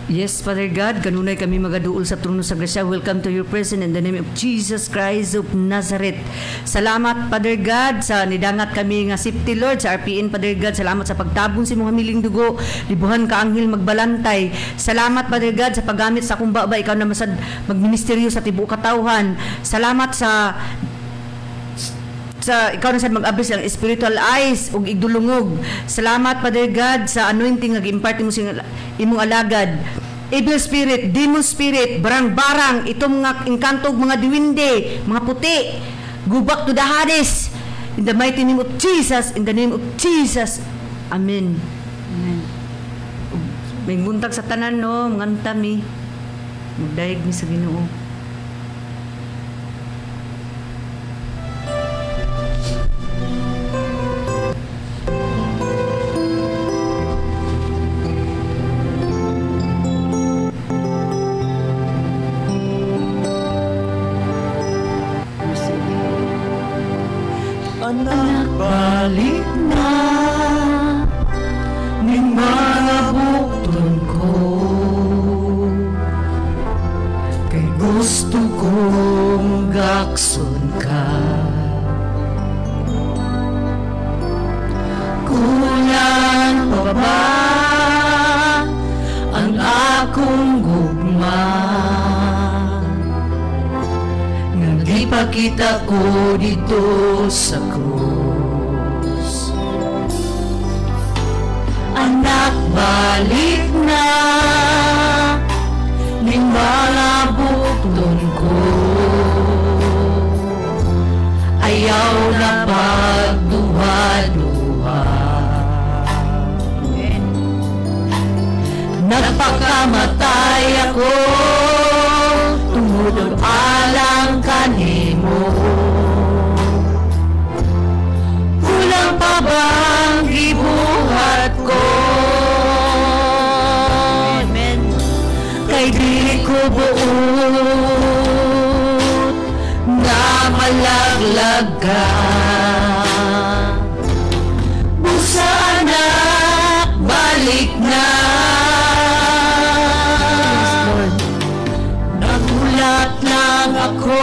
Yes, Father God, kanunay kami magaduol sa trono sa grasya. Welcome to your presence in the name of Jesus Christ of Nazareth. Salamat, Father God, sa nidangat kami nga safety, Lord, sa RPN, Father God. Salamat sa pagtabon si mga miling dugo. Libuhan ka anghel magbalantay. Salamat, Father God, sa paggamit sa kumba ba ikaw na masad magministeryo sa tibuok katawhan. Salamat sa ikaw na sad mag-abis ang spiritual eyes ug igdulungog. Salamat, Father God, sa anointing nga gi-impart mo sa imong alagad. Evil spirit, demon spirit, barang-barang, itong mga engkantog, mga diwinde, mga puti, go back to the Hades. In the mighty name of Jesus, in the name of Jesus. Amen. Amen. May buntag sa tanan, no, nganta mi. Magdayeg mi sa Ginoo. Anak, balik na ning mga bukton ko, kay gusto kong gakson ka. Kulang pa ba ang akong gugma? Ipakita ko dito sa krus. Anak, balik na ning mga bukton ko. Ayaw na pagduha-duha. Nagpakamatay ako tungod alang kanimo. Kulang pa bang gibuhat ko? Amen. Kay di ko buot na malaglag ka. Busa, anak, balik na. Ako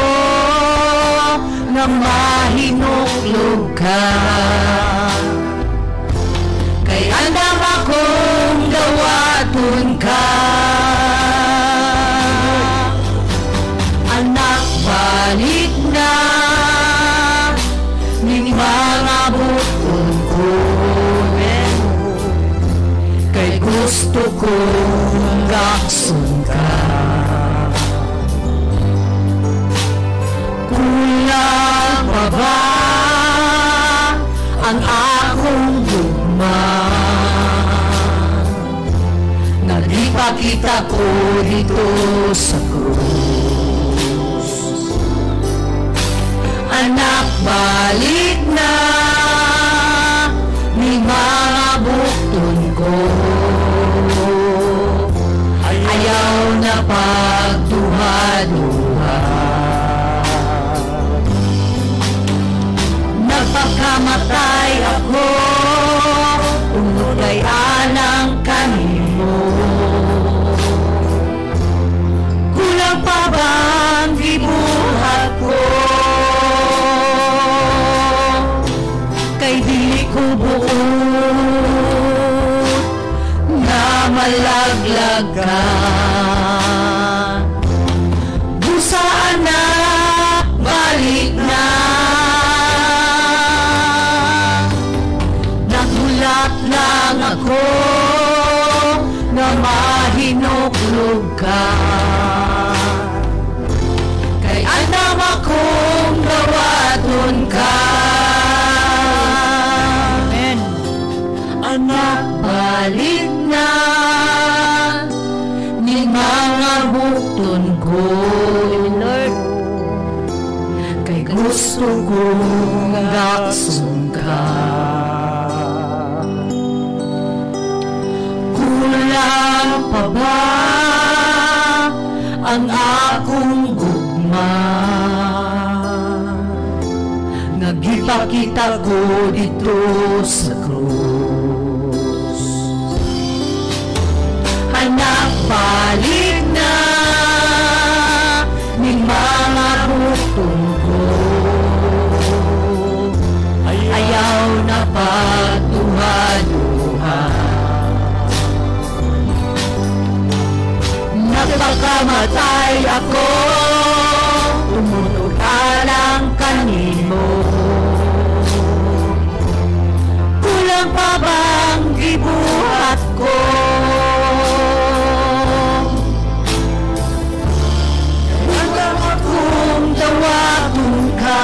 na mahinuklog ka, kay andam akong gawaton ka. Anak, balik na ning mga bukton ko, kay gusto kong gakson ka. Kulang pa ba ang akong gugma? Nagipakita ko dito sa krus. Anak, balik na ni mga bukton ko. Ayaw na pagduha-duha. Nagpakamatay ako tungod kay alang kanimo. Kulang pa bang gibuhat ko? Kay di ko buot na malaglag ka. Busa, anak, balik na. Nagulat lang ako na mahinuklog ka, kay andam akong gawaton ka. Amen. Anak, balik na ni mga bukton ko, Lord, kay gusto kong gakson ka. Kulang pa ba ang akong gugma? Nagipakita ko dito sa krus. Anak, makamatay ako, tumunog alang kanimo. Kulang pa bang gibuhat ko? Hanggang akong tawagon ka.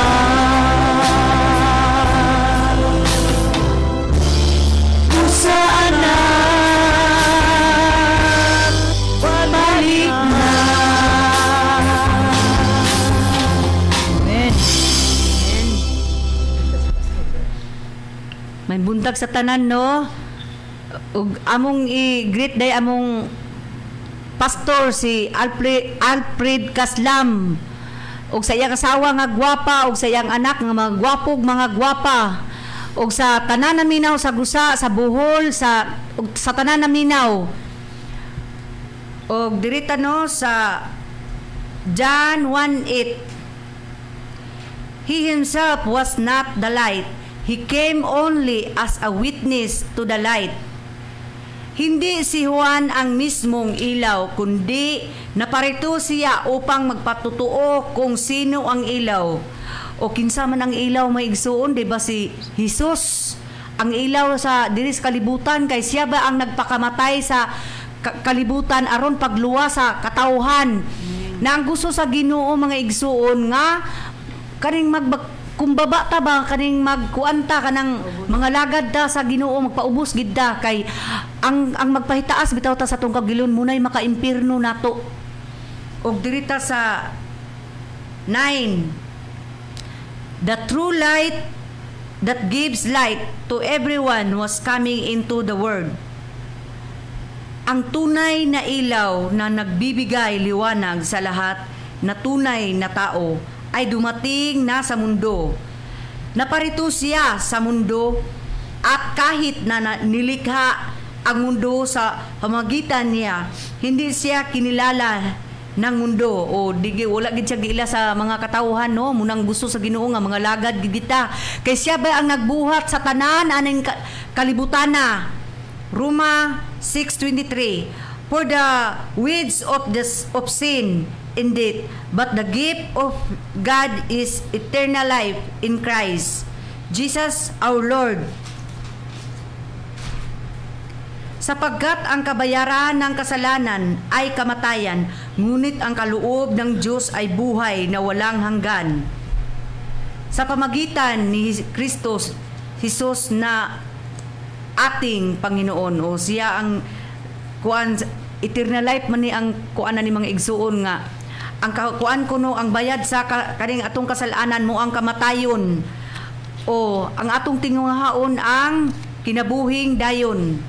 Saan na pabalik na. Amen. May buntag sa tanan, no? Ug among i-greet day among pastor si Alfred Kaslam ug sa iyang asawa nga gwapa ug sa iyang anak nga mga gwapog mga gwapa ug sa tanan naminaw sa Gusa, sa Bohol, sa tanan naminaw. Og dirita no sa John 1:8. He himself was not the light. He came only as a witness to the light. Hindi si Juan ang mismong ilaw, kundi naparito siya upang magpatutuo kung sino ang ilaw. O kinsa man ang ilaw may igsuon, di ba si Jesus ang ilaw sa diri sa kalibutan, kay siya ba ang nagpakamatay sa kalibutan aron pagluwa sa katawhan. Na ang gusto sa Ginoo mga igsuon nga kaning kumbaba ta ba kaning magkuanta kanang mga lagad ta sa Ginoo, magpaubos gid ta kay ang magpahitaas bitaw ta sa tong kagilon munay makaimpirno nato. Og dirita sa 9, the true light that gives light to everyone was coming into the world. Ang tunay na ilaw na nagbibigay liwanag sa lahat na tunay na tao ay dumating na sa mundo. Naparito siya sa mundo at kahit na nilikha ang mundo sa pamagitan niya, hindi siya kinilala ng mundo o wala gid siya giila sa mga katawhan, no? Munang gusto sa Ginoo nga mga lagad gid kita kay siya ba ang nagbuhat sa tanan aning kalibutana. Roma 6:23. For the wages of sin indeed, but the gift of God is eternal life in Christ Jesus our Lord. Sapagkat ang kabayaran ng kasalanan ay kamatayan, ngunit ang kaloob ng Diyos ay buhay na walang hanggan. Sa pamagitan ni Kristo Jesus na ating Panginoon, o siya ang kuan eternal life man ni ang kuan ni mga igsuon nga ang kuan kuno ang bayad sa kaning atong kasalanan mo ang kamatayon, o ang atong tinguhaon ang kinabuhing dayon.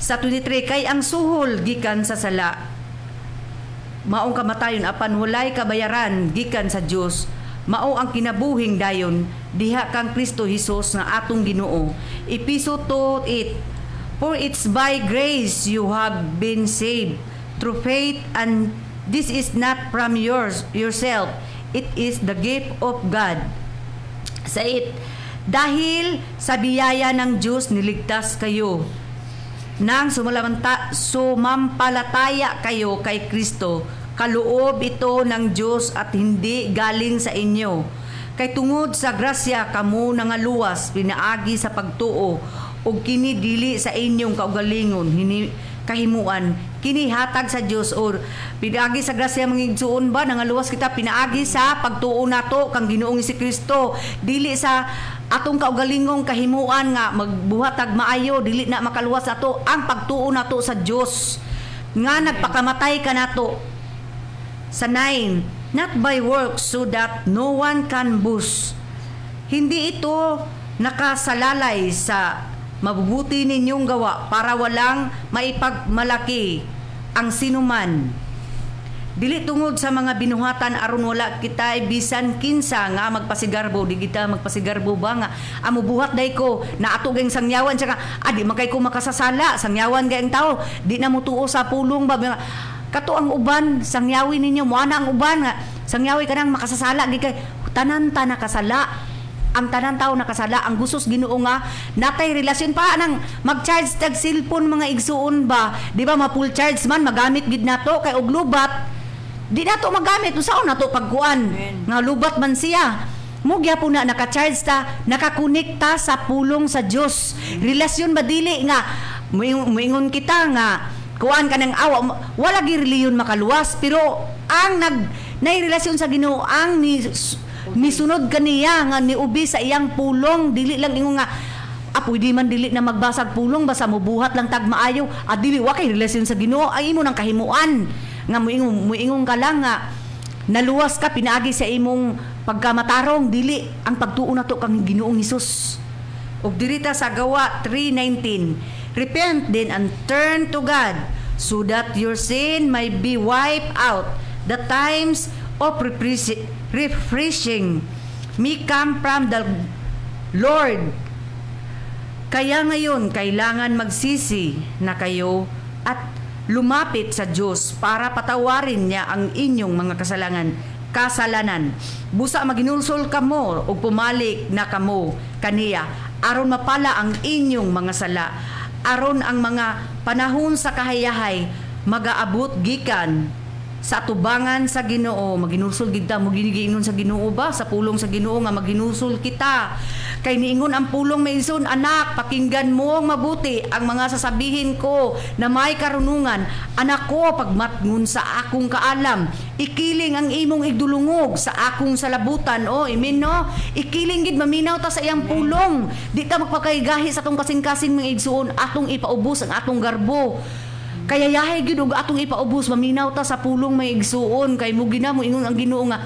Sa 23, kay ang suhol gikan sa sala maong kamatayon apan walay kabayaran gikan sa Dios, mao ang kinabuhing dayon diha kang Kristo Jesus nga atong Ginoo. Episo 2:8. For it's by grace you have been saved through faith, and this is not from yourself, it is the gift of God. Sa 8, dahil sa biyaya ng Diyos niligtas kayo nang sumampalataya kayo kay Kristo. Kaloob ito ng Diyos at hindi galing sa inyo. Kay tungod sa grasya kamo nangaluwas pinaagi sa pagtuo ug kini dili sa inyong kaugalingon kahimuan, kini hatag sa Dios, or pinaagi sa grasya mangigsuon ba nangaluwas kita pinaagi sa pagtuo nato kang Ginoong si Kristo, dili sa atong kaugalingong kahimuan nga magbuhatag maayo, dili na makaluwas ato ang pagtuo nato sa Dios nga nagpakamatay ka nato. Sa 9, not by works so that no one can boast. Hindi ito nakasalalay sa mabubuti ninyong gawa para walang maipagmalaki ang sinuman. Dili tungod sa mga binuhatan aron wala kita bisan kinsa nga magpasigarbo, di kita magpasigarbo ba nga amo buhat day ko na ato gayng sangyawan siya di makay ko makasasala sangyawan gayng tao, di na mutuo sa pulong ba kato ang uban sangyawi ninyo mo ana ang uban nga sangyawi kanang makasasala di kay tanan ta nakasala ang tanan tao nakasala, ang gusos Ginoo nga natay relasyon pa nang mag-charge tag cellphone mga igsuon ba, di ba ma-full charge man magamit gid nato kay og lubat di nato magamit usaon nato pagkuan nga lubat man siya. Mo gyapon na naka-charge ta, nakakonekta sa pulong sa Dios. Relasyon ba dili nga moingon kita nga kuan ka ng awa, wala gi reliyon makaluwas pero ang nay relasyon sa Ginoo ang nisunod kaniya nga niubi sa iyang pulong, dili lang ingon nga pwede man dili na magbasag pulong basta mobuhat lang tag maayo, dili wa kay relasyon sa Ginoo ay imo nang kahimuan nga moingon ka lang nga naluwas ka pinaagi sa imong pagkamatarong, dili ang pagtuo nato kang Ginoong Hesus. Og dirita sa Gawa 3:19, repent then and turn to God so that your sin may be wiped out. The times of refreshing may come from the Lord. Kaya ngayon, kailangan magsisi na kayo at lumapit sa Diyos para patawarin niya ang inyong mga kasalanan. Busa maginulsol kamo o pumalik na kamo kaniya aron mapala ang inyong mga sala, aron ang mga panahon sa kahayahay magaabot gikan sa atubangan sa Ginoo. Maginulsol gid ta mo ginigiinon sa Ginoo ba sa pulong sa Ginoo nga maginulsol kita. Kay niingon ang pulong maison, anak, pakinggan mo ang mabuti ang mga sasabihin ko na may karunungan. Anak ko, pagmatngon sa akong kaalam, ikiling ang imong igdulungog sa akong salabutan. Amen no? Ikiling gid maminaw ta sa iyang pulong. Di ta magpakaigahi sa atong kasing-kasing mga igsuon, atong ipaubos ang atong garbo. Kaya yahay gid og atong ipaubos, maminaw ta sa pulong may igsuon kay mugi na mo ingon ang Ginoo nga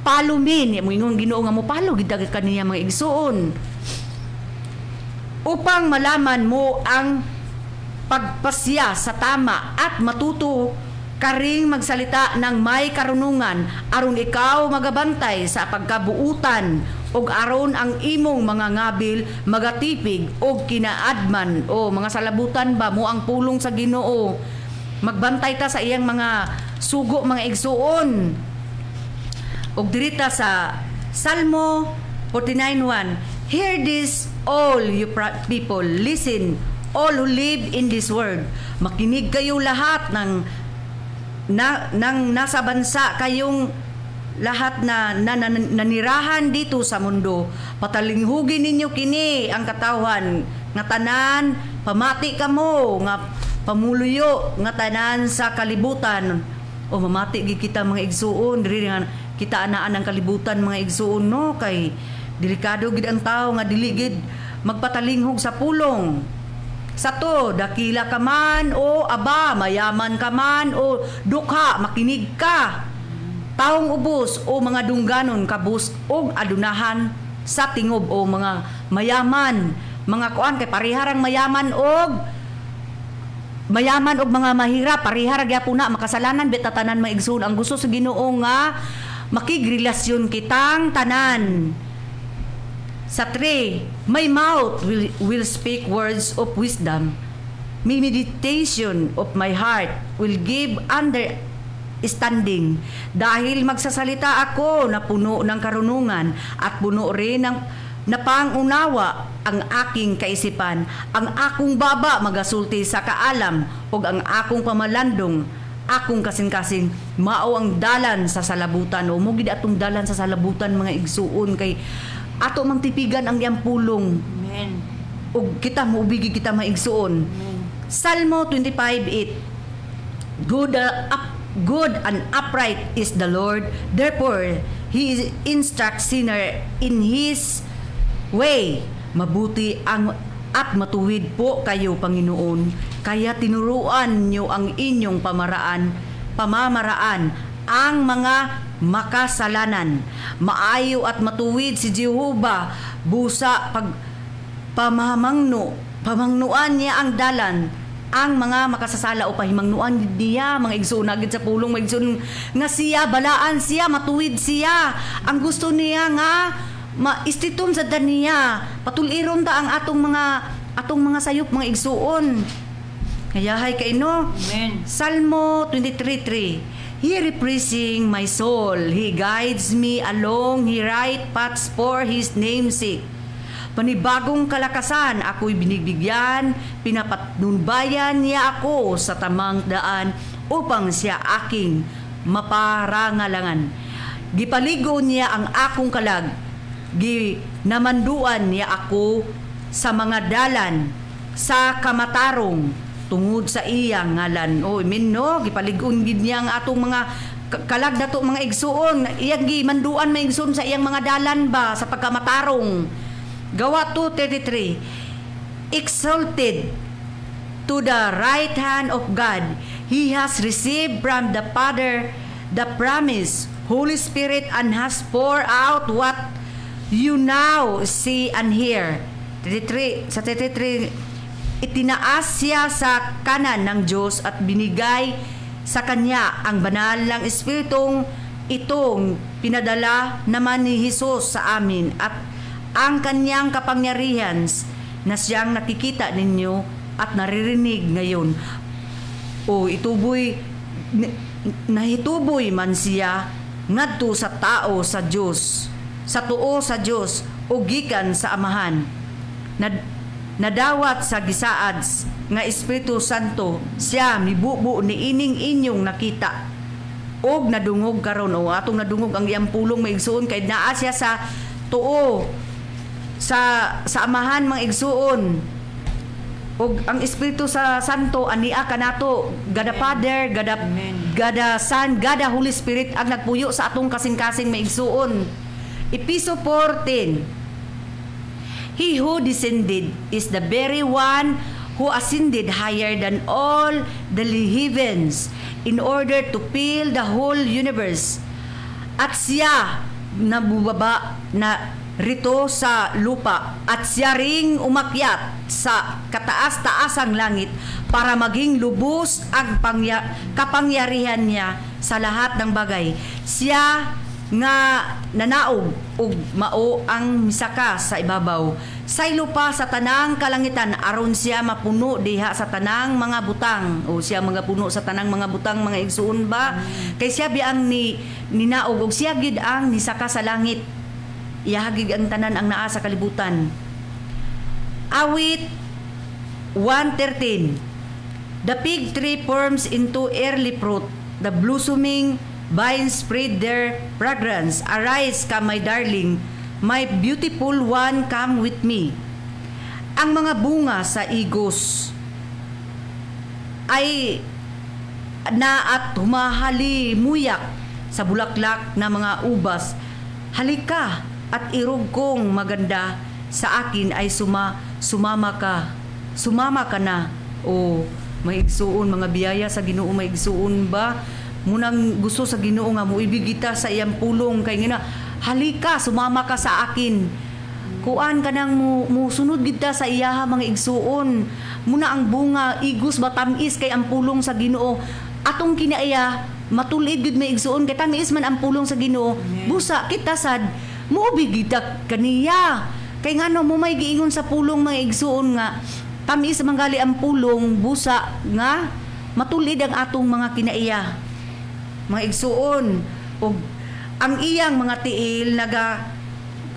palumin, mo ingon Ginoo nga mo palo gid kaniya mga igsuon. Upang malaman mo ang pagpasya sa tama at matuto karing magsalita ng may karunungan aron ikaw magabantay sa pagkabuutan og aron ang imong mga ngabil magatipig og kinaadman mga salabutan ba mo ang pulong sa Ginoo. Magbantay ta sa iyang mga sugo mga igsuon. Og dirita sa Salmo 49:1, hear this all you people, listen all who live in this world. Makinig kayo lahat ng nasa bansa, kayong lahat na nanirahan dito sa mundo. Patalinghugin ninyo kini ang katawan nga tanan, pamati kamo nga pamuluyo nga tanan sa kalibutan. Mamati gid kita mga igsuon diri nga kita anaan ang kalibutan mga igsuon no, kay delikado gid ang tao nga dili gid magpatalinghog sa pulong. Sa to, dakila ka man o aba, mayaman ka man o dukha, makinig ka. Taong ubos o mga dungganon kabus og adunahan sa tingob o mga mayaman, mga kuan kay pariharang mayaman og mga mahirap, parihara gyapon na makasalanan betatanan mga igsoon. Ang gusto sa Ginoo nga makigrelasyon kitang tanan. Sa 3, my mouth will speak words of wisdom. My meditation of my heart will give understanding. Dahil magsasalita ako na puno ng karunungan at puno rin ng napangunawa ang aking kaisipan. Ang akong baba magasulti sa kaalam o ang akong pamalandong akong kasing-kasing mao ang dalan sa salabutan. O mugid atong dalan sa salabutan mga igsuon kay ato mang tipigan ang iyang pulong. Amen. O kita maubigi kita maigsuon. Salmo 25:8, good and upright is the Lord, therefore He instructs sinner in His way. Mabuti ang at matuwid po kayo, Panginoon, kaya tinuruan niyo ang inyong pamamaraan ang mga makasalanan. Maayo at matuwid si Jehova, busa pamangnuan niya ang dalan ang mga makasasala o pahimangnuan niya mga igsoon agad sa pulong mga igsoon nga siya balaan siya, matuwid siya. Ang gusto niya nga maistitom sa daniya, patuliron ta ang atong mga sayop mga igsuon. Kaya hay kaino. Amen. Salmo 23:3, He refreshing my soul. He guides me along He right paths for His namesake. Panibagong kalakasan ako'y binibigyan, pinapatnubaya niya ako sa tamang daan upang siya aking maparangalangan. Gipaligo niya ang akong kalag, ginamanduan niya ako sa mga dalan, sa kamatarong, tungod sa iyang ngalan. O, no, gipaligon gid niya ang atong mga kalag dato mga igsuon, iyang gimanduan may igsuon sa iyang mga dalan ba, sa pagkamatarong. Gawa 2:33, exalted to the right hand of God, He has received from the Father the promise, Holy Spirit, and has poured out what you now see and hear. 33, itinaas siya sa kanan ng Diyos at binigay sa Kanya ang banal ng Espiritong itong pinadala naman ni Jesus sa amin, at ang Kanyang kapangyarihan na siyang nakikita ninyo at naririnig ngayon. O ituboy, nahituboy man siya ngadto sa tao sa Diyos, sa tuo sa Diyos o gikan sa Amahan. Nadawat sa gisaad nga Espiritu Santo siya mibubo ni ining inyong nakita og nadungog karon. O atong nadungog ang iyang pulong maigsuon kay naa siya sa tuo sa Amahan mga igsuon. Og ang Espiritu sa Santo ania kanato, gada Father, gada Son, gada Holy Spirit ang nagpuyo sa atong kasing-kasing maigsuon. Episo 4:10, He who descended is the very one who ascended higher than all the heavens in order to fill the whole universe. At siya nabubaba na rito sa lupa, at siya ring umakyat sa kataas-taasang langit para maging lubos ang kapangyarihan niya sa lahat ng bagay. Siya nga nanaog ug mao ang misaka sa ibabaw sa lupa sa tanang kalangitan, aron siya mapuno diha sa tanang mga butang. O siya mga puno sa tanang mga butang mga igsuon ba, kay siya biang ninaog ug siya gid ang nisaka sa langit. Ihagig ang tanan ang naa sa kalibutan. Awit 1:13, the fig tree forms into early fruit, the blossoming vines spread their fragrance. Arise, come my darling, my beautiful one, come with me. Ang mga bunga sa igos ay na at humahali muyak sa bulaklak na mga ubas. Halika at irog kong maganda, sa akin ay sumama ka na. O maigsuon mga biyaya sa Ginoo, maigsuon ba munang gusto sa Ginoo nga muibig kita sa iyang pulong, kay ngina halika sumama ka sa akin. Kuan ka nang musunod kita sa iyaha mga igsuon. Muna ang bunga igos batamis kay ang pulong sa Ginoo. Atong kinaiya matulid gid may igsuon kay tamis man ang pulong sa Ginoo. Busa kita sad muubig kita kaniya. Kay ngano mo may giingon sa pulong mga igsuon nga tamis manggali ang pulong, busa nga matulid ang atong mga kinaiya. Mga igsuon, og ang iyang mga tiil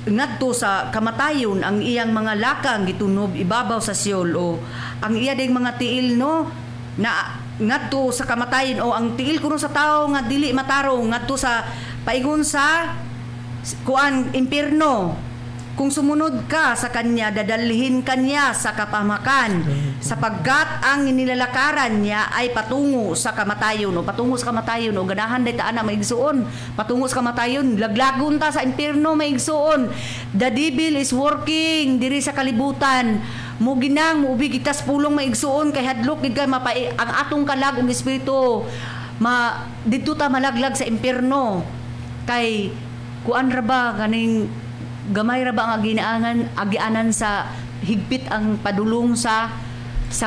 ngadto sa kamatayon, ang iyang mga lakang gitunob ibabaw sa Seol. O ang iya ding mga tiil no na ngadto sa kamatayon, o ang tiil kuno sa tao nga dili matarong ngadto sa paingon sa kuan impierno. Kung sumunod ka sa kanya, dadalhin kanya sa kapahamakan, sapagkat ang inilalakaran niya ay patungo sa kamatayon. O patungo sa kamatayon, o ganahan day taan na maigsuon, patungo sa kamatayon, laglagon ta sa impierno maigsuon. The devil is working diri sa kalibutan. Muginang muubig itas pulong maigsuon, kay hadlok gid kay ang atong kalag ug espiritu didto ta malaglag sa impierno. Kay kuan ra ba kaning gamay ra ba ang agianan sa higpit ang padulong sa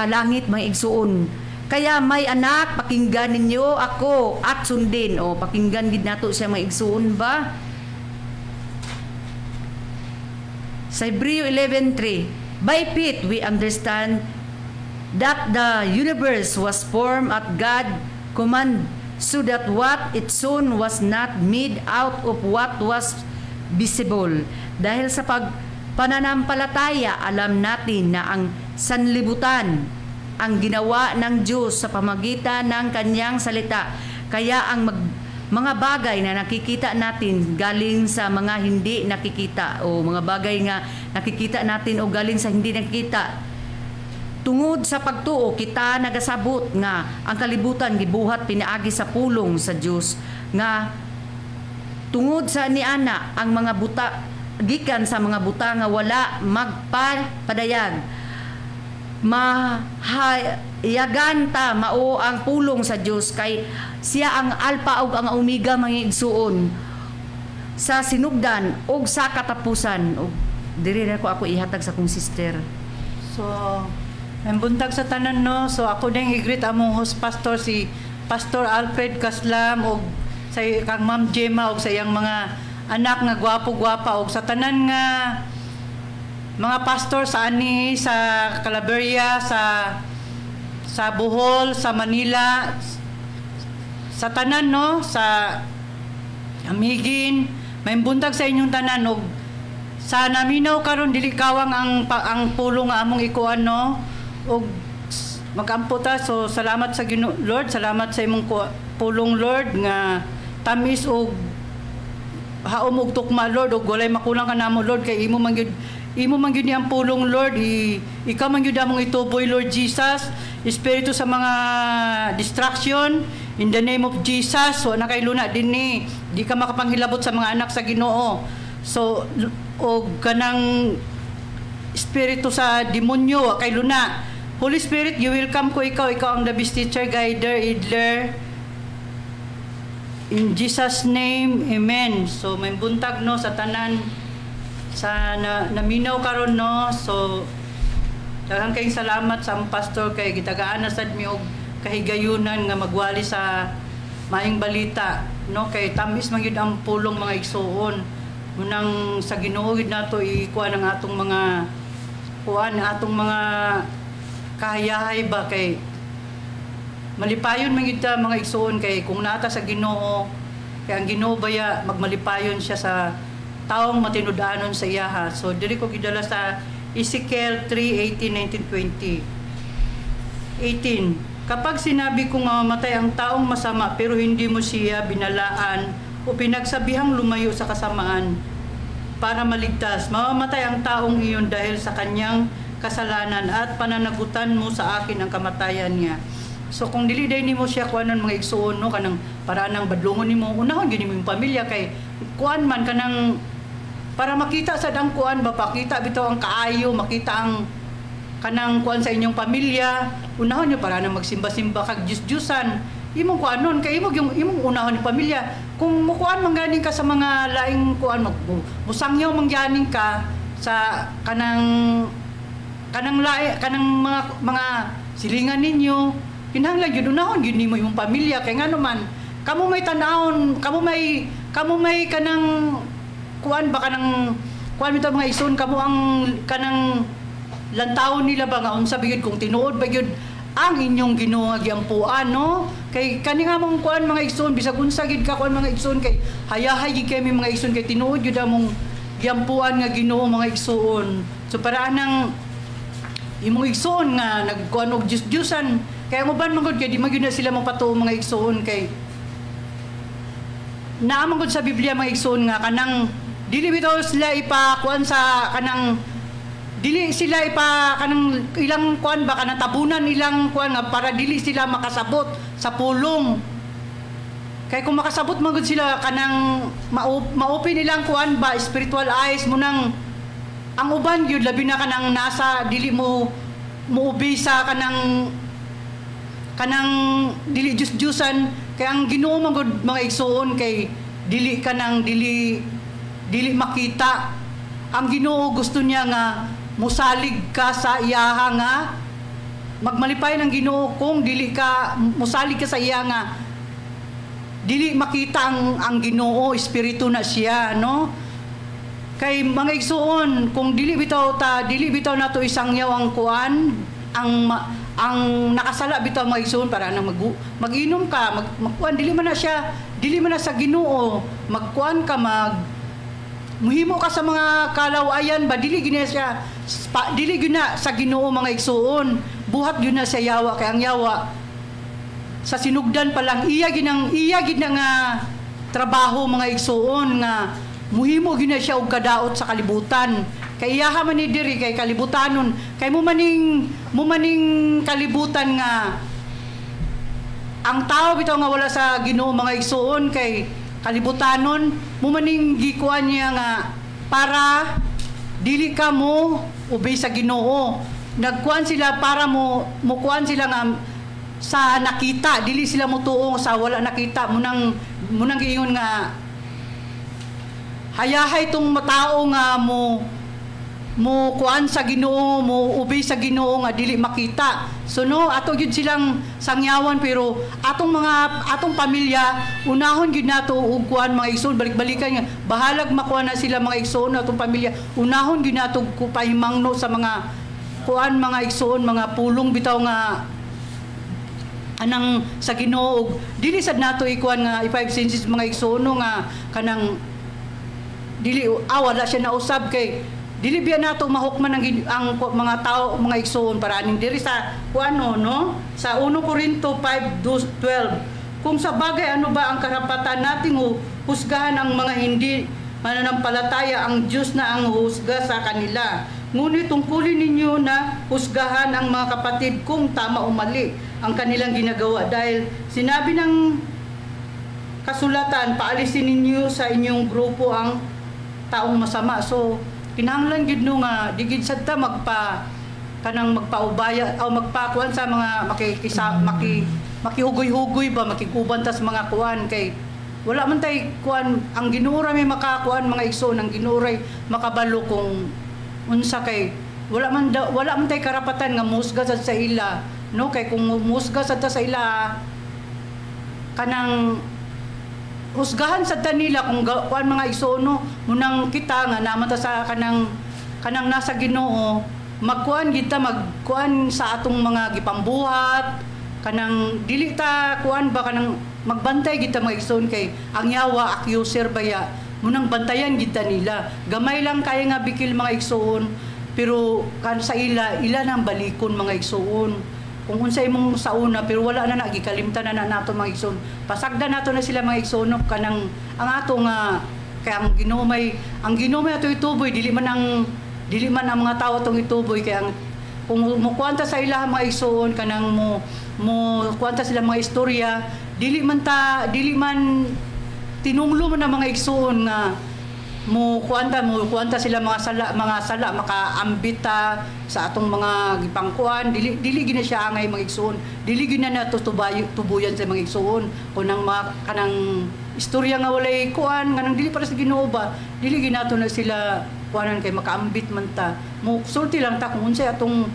langit mga igsuon. Kaya may anak, pakinggan ninyo ako at sundin. O pakinggan gid nato siya mga igsuon ba? Sa Hebreo 11:3, by faith we understand that the universe was formed at God command so that what it sown was not made out of what was visible. Dahil sa pananampalataya, alam natin na ang sanlibutan ang ginawa ng Diyos sa pamagitan ng kanyang salita. Kaya ang mga bagay na nakikita natin galing sa mga hindi nakikita, o mga bagay nga nakikita natin o galing sa hindi nakikita, tungod sa pagtuo kita nagasabot nga ang kalibutan gibuhat pinaagi sa pulong sa Dios, nga tungod sa niana ang mga buta gikan sa mga buta nga wala magpadayag, mahayagan ta mao ang pulong sa Dios, kay siya ang alpha ug ang omega mga igsuon, sa sinugdan ug sa katapusan. Og diri na ako ihatag sa kong sister. So, ang buntag sa tanan, no? So ako ding i-greet among host pastor si Pastor Alfred Caslam og sa kang Ma'am Gemma og sa iyang mga anak nga gwapo-gwapa og sa tanan nga mga pastor sa ani, sa Calaveria, sa Bohol, sa Manila, sa tanan, no? Sa Amigin, may buntag sa inyong tanan og sa naminaw karon dili kawang ang pulong nga among ikuan, no? Og magampo ta. So salamat sa Lord, salamat sa imong pulong, Lord, nga tamis og haom og tukma, Lord, og walay makulang ka namo, Lord, kay imo man gyud ni ang pulong, Lord. Ikaw man gyud among ituboy, Lord Jesus. Espiritu sa mga distraction, in the name of Jesus, so nakay luna dinhi, di ka makapanghilabot sa mga anak sa Ginoo. So og kanang espiritu sa demonyo kay luna. Holy Spirit, you will come ko ikaw ang the best teacher, guider, idler. In Jesus name, amen. So may buntag, no, sa tanan sa naminaw karon, no. So daghang kayong salamat sa pastor kay gitagaan na sad mi og kahigayunan nga magwali sa maayong balita, no, kay tamis man gyud ang pulong mga igsuon. Munang sa Ginoo gid nato ikuan ang atong mga kahayahay ba, kay malipayon man gyud ta mga igsuon, kay kung naata sa Ginoo, kay ang Ginoo baya magmalipayon siya sa taong matinud-anon sa iyaha. So diri ko gidala sa Ezekiel 3:18-19-20. 18. Kapag sinabi kong mamatay ang taong masama pero hindi mo siya binalaan o pinagsabihang lumayo sa kasamaan para maligtas, mamamatay ang taong iyon dahil sa kanyang kasalanan at pananagutan mo sa akin ang kamatayan niya. So kung dili day nimo siya kuanon mga igsuon, no, kanang para nang badlongon nimo, unahon gyud nimo yung pamilya, kay kuan man kanang para makita sa dang kuan ba, pakita bitaw ang kaayo, makita ang kanang kuan sa inyong pamilya, unahon niyo para nang magsimba-simba kag Diyos-Diyosan. Imong kuanon kay imong unahon ni pamilya. Kung mukuan man ganing ka sa mga laing kuan, musangyaw man ganing ka sa kanang mga silingan ninyo, kinahanglan gyud unahon gyud nimo imong pamilya, kay ngano man kamo may tan-awon, kamo may kanang kuan ba, kanang kuan bitaw mga ison, kamo ang kanang lantawon nila ba nga unsa bigid kung tinuod ba gyud ang inyong Ginoo nga giampuan, no? Kay kani nga mong kuan mga ison, bisag unsa gid ka kuan mga ison, kay hayahay gid kami mga ison, kay tinuod gyud among giampuan nga Ginoo mga ison. So para nang imong igsoon nga nagkuan og Diyos-Diyosan, kay mo ban mangod kay di magyud na sila mapatuo mga igsoon, kay naamang gud sa Biblia mga igsoon nga kanang dili bitaw sila ipakuan sa kanang dili sila kanang ilang kuan ba kanang tabunan ilang kuan nga para dili sila makasabot sa pulong. Kay kung makasabot man gud sila kanang ma-open ilang kuan ba spiritual eyes mo nang ang uban gyud labi na kanang nasa dili mo muubi sa kanang dili Diyos-Diyosan, kay ang Ginoo man gud mga igsoon, kay dili makita. Ang Ginoo gusto niya nga musalig ka sa iyaha nga magmalipay ng Ginoo. Kung dili ka musalig ka sa iya nga dili makita ang Ginoo, espiritu na siya, no? Kay mga igsuon, kung dili bitaw nato isangyaw ang kuan, ang nakasala bitaw mga igsoon para nang mag-inom ka, magkuan dili man na sa Ginoo, magkuan ka muhimo ka sa mga kalawayan ba dili gina siya dili gina sa Ginoo mga igsoon, buhat gyud na sa yawa kay ang yawa sa sinugdan pa lang iya gid nga trabaho mga igsoon nga muhimo gyud na siya og kadaot sa kalibutan. Kay iyaha man ni diri kay kalibutanon kay mo maning kalibutan nga ang tao bitaw nga wala sa Ginoo mga igsoon kay kalibutanon mo maning gikuan niya nga para dili ka mo ubay sa Ginoo. Nagkuan sila para mo kuan sila nga sa nakita, dili sila mutuong sa wala nakita. Munang giingon nga hayahay tong matao nga mo kuan sa Ginoo, mo ubay sa Ginoo nga dili makita. So no, ato gyud silang sangyawan pero atong pamilya unahon gyud nato og kuan mga igsoon, balik-balikan nga bahalag makuha na sila mga igsoon atong pamilya. Unahon gyud nato pahimangno sa mga kuan mga igsoon, mga pulong bitaw nga anang sa Ginoo. Dili sad nato ikuan nga i-five senses mga igsoon nga kanang dili wala siya nausab kay dili biya nato mahukman ang mga tao mga igsoon para aning diri sa kuano no sa 1 Corinto 5:12 kung sa bagay ano ba ang karapatan nating husgahan ang mga hindi mananampalataya, ang Diyos na ang husga sa kanila. Ngunit tungkulin ninyo na husgahan ang mga kapatid kung tama o mali ang kanilang ginagawa dahil sinabi ng kasulatan, paalisin ninyo sa inyong grupo ang taong masama. So kinahanglan gid no nga digid sadta magpaubaya o magpakuan sa mga makihugoy-hugoy ba makikuban ta sa mga kuan kay wala man tay kuan ang Ginoo ra may makakuan mga igsoon, ang Ginoo ray makabalo kung unsa kay wala man tay karapatan nga musga sa ila no kay kung musga sa ila kanang husgahan sa nila kung kuan mga igsoon no munang kita nga naman ta sa kanang nasa Ginoo magkuan kita magkuan sa atong mga gipambuhat kanang dili ta kuan ba kanang magbantay kita mga igsoon kay ang yawa accuser baya munang bantayan kita nila gamay lang kaya nga bikil mga igsoon pero kan sa ila nang balikon mga igsoon kung unsay imong sauna pero wala na gikalimtan na nato mga igsoon pasagda nato na sila mga igsoon kanang ang ato nga kay ang Ginoo may ato ituboy dili man ang mga tawo atong ituboy kay ang kung mo kuanta sa ila mga igsoon kanang mo kuanta sila mga istorya dili man tinunglo man ang mga igsoon nga mo kuanta sila mga sala makaambita sa atong mga gipangkuan dili gina siya angay mga igsoon dili gina nato tubuyan sa mga igsoon kunang kanang istorya nga walay kuan kanang dili para sa Ginoo ba dili ginato na sila kuanan kay makaambit man ta mo sulti lang ta kung unsay atong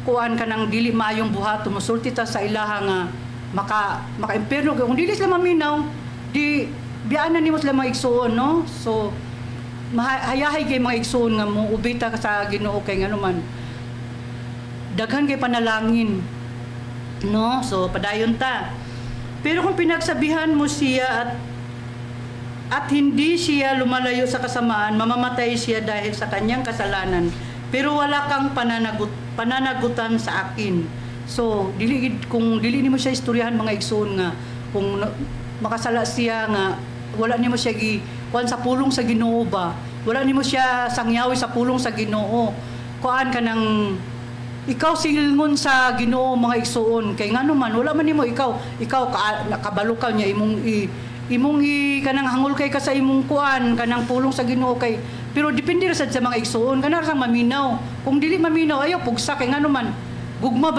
kuan kanang dili maayong buhaton mo sulti ta sa ilaha nga maka-imperno kung dili sila maminaw di biyaan na nimo sila mga igsoon no so hayahay kay mga igsoon nga mo ubita ka sa Ginoo kay nganuman daghan kay panalangin no so padayon ta pero kung pinagsabihan mo siya at hindi siya lumalayo sa kasamaan mamamatay siya dahil sa kanyang kasalanan pero wala kang pananagutan sa akin. So kung dili nimo siya istoryahan mga igsoon nga kung makasala siya nga wala nimo siya kuan sa pulong sa Ginoo ba wala nimo siya sangyawi sa pulong sa Ginoo kuan kanang ikaw silngon sa Ginoo mga igsoon kay ngano man wala man nimo ikaw nakabalo ka niya imong kanang hangol kay ka sa imong kuan kanang pulong sa Ginoo kay pero depende ra sad sa mga igsoon kana ra maminaw kung dili maminaw ayo pugsa kay ngano man gugma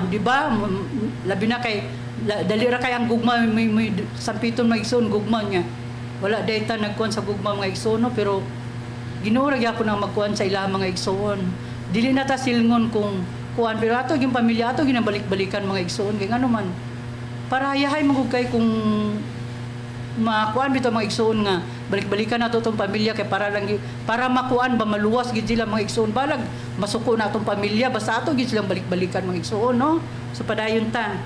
di ba labi na kay dali ra kay ang gugma may sampiton mga igsoon gugma niya wala dayta nagkuan sa gugma mga igsoon no? Pero Ginoo ra gyapon ang magkuan sa ilang mga igsoon dili na ta silngon kung kuan pero ato yung pamilya ato ginabalik-balikan mga igsoon kay ngano man para hayahay magug kay kung makuan bitaw mga igsoon nga balik-balikan nato tong pamilya kay para makuan ba maluwas gid sila mga igsoon balag masuko na atong pamilya basta ato gid silang balik-balikan mga igsoon no. So padayon ta.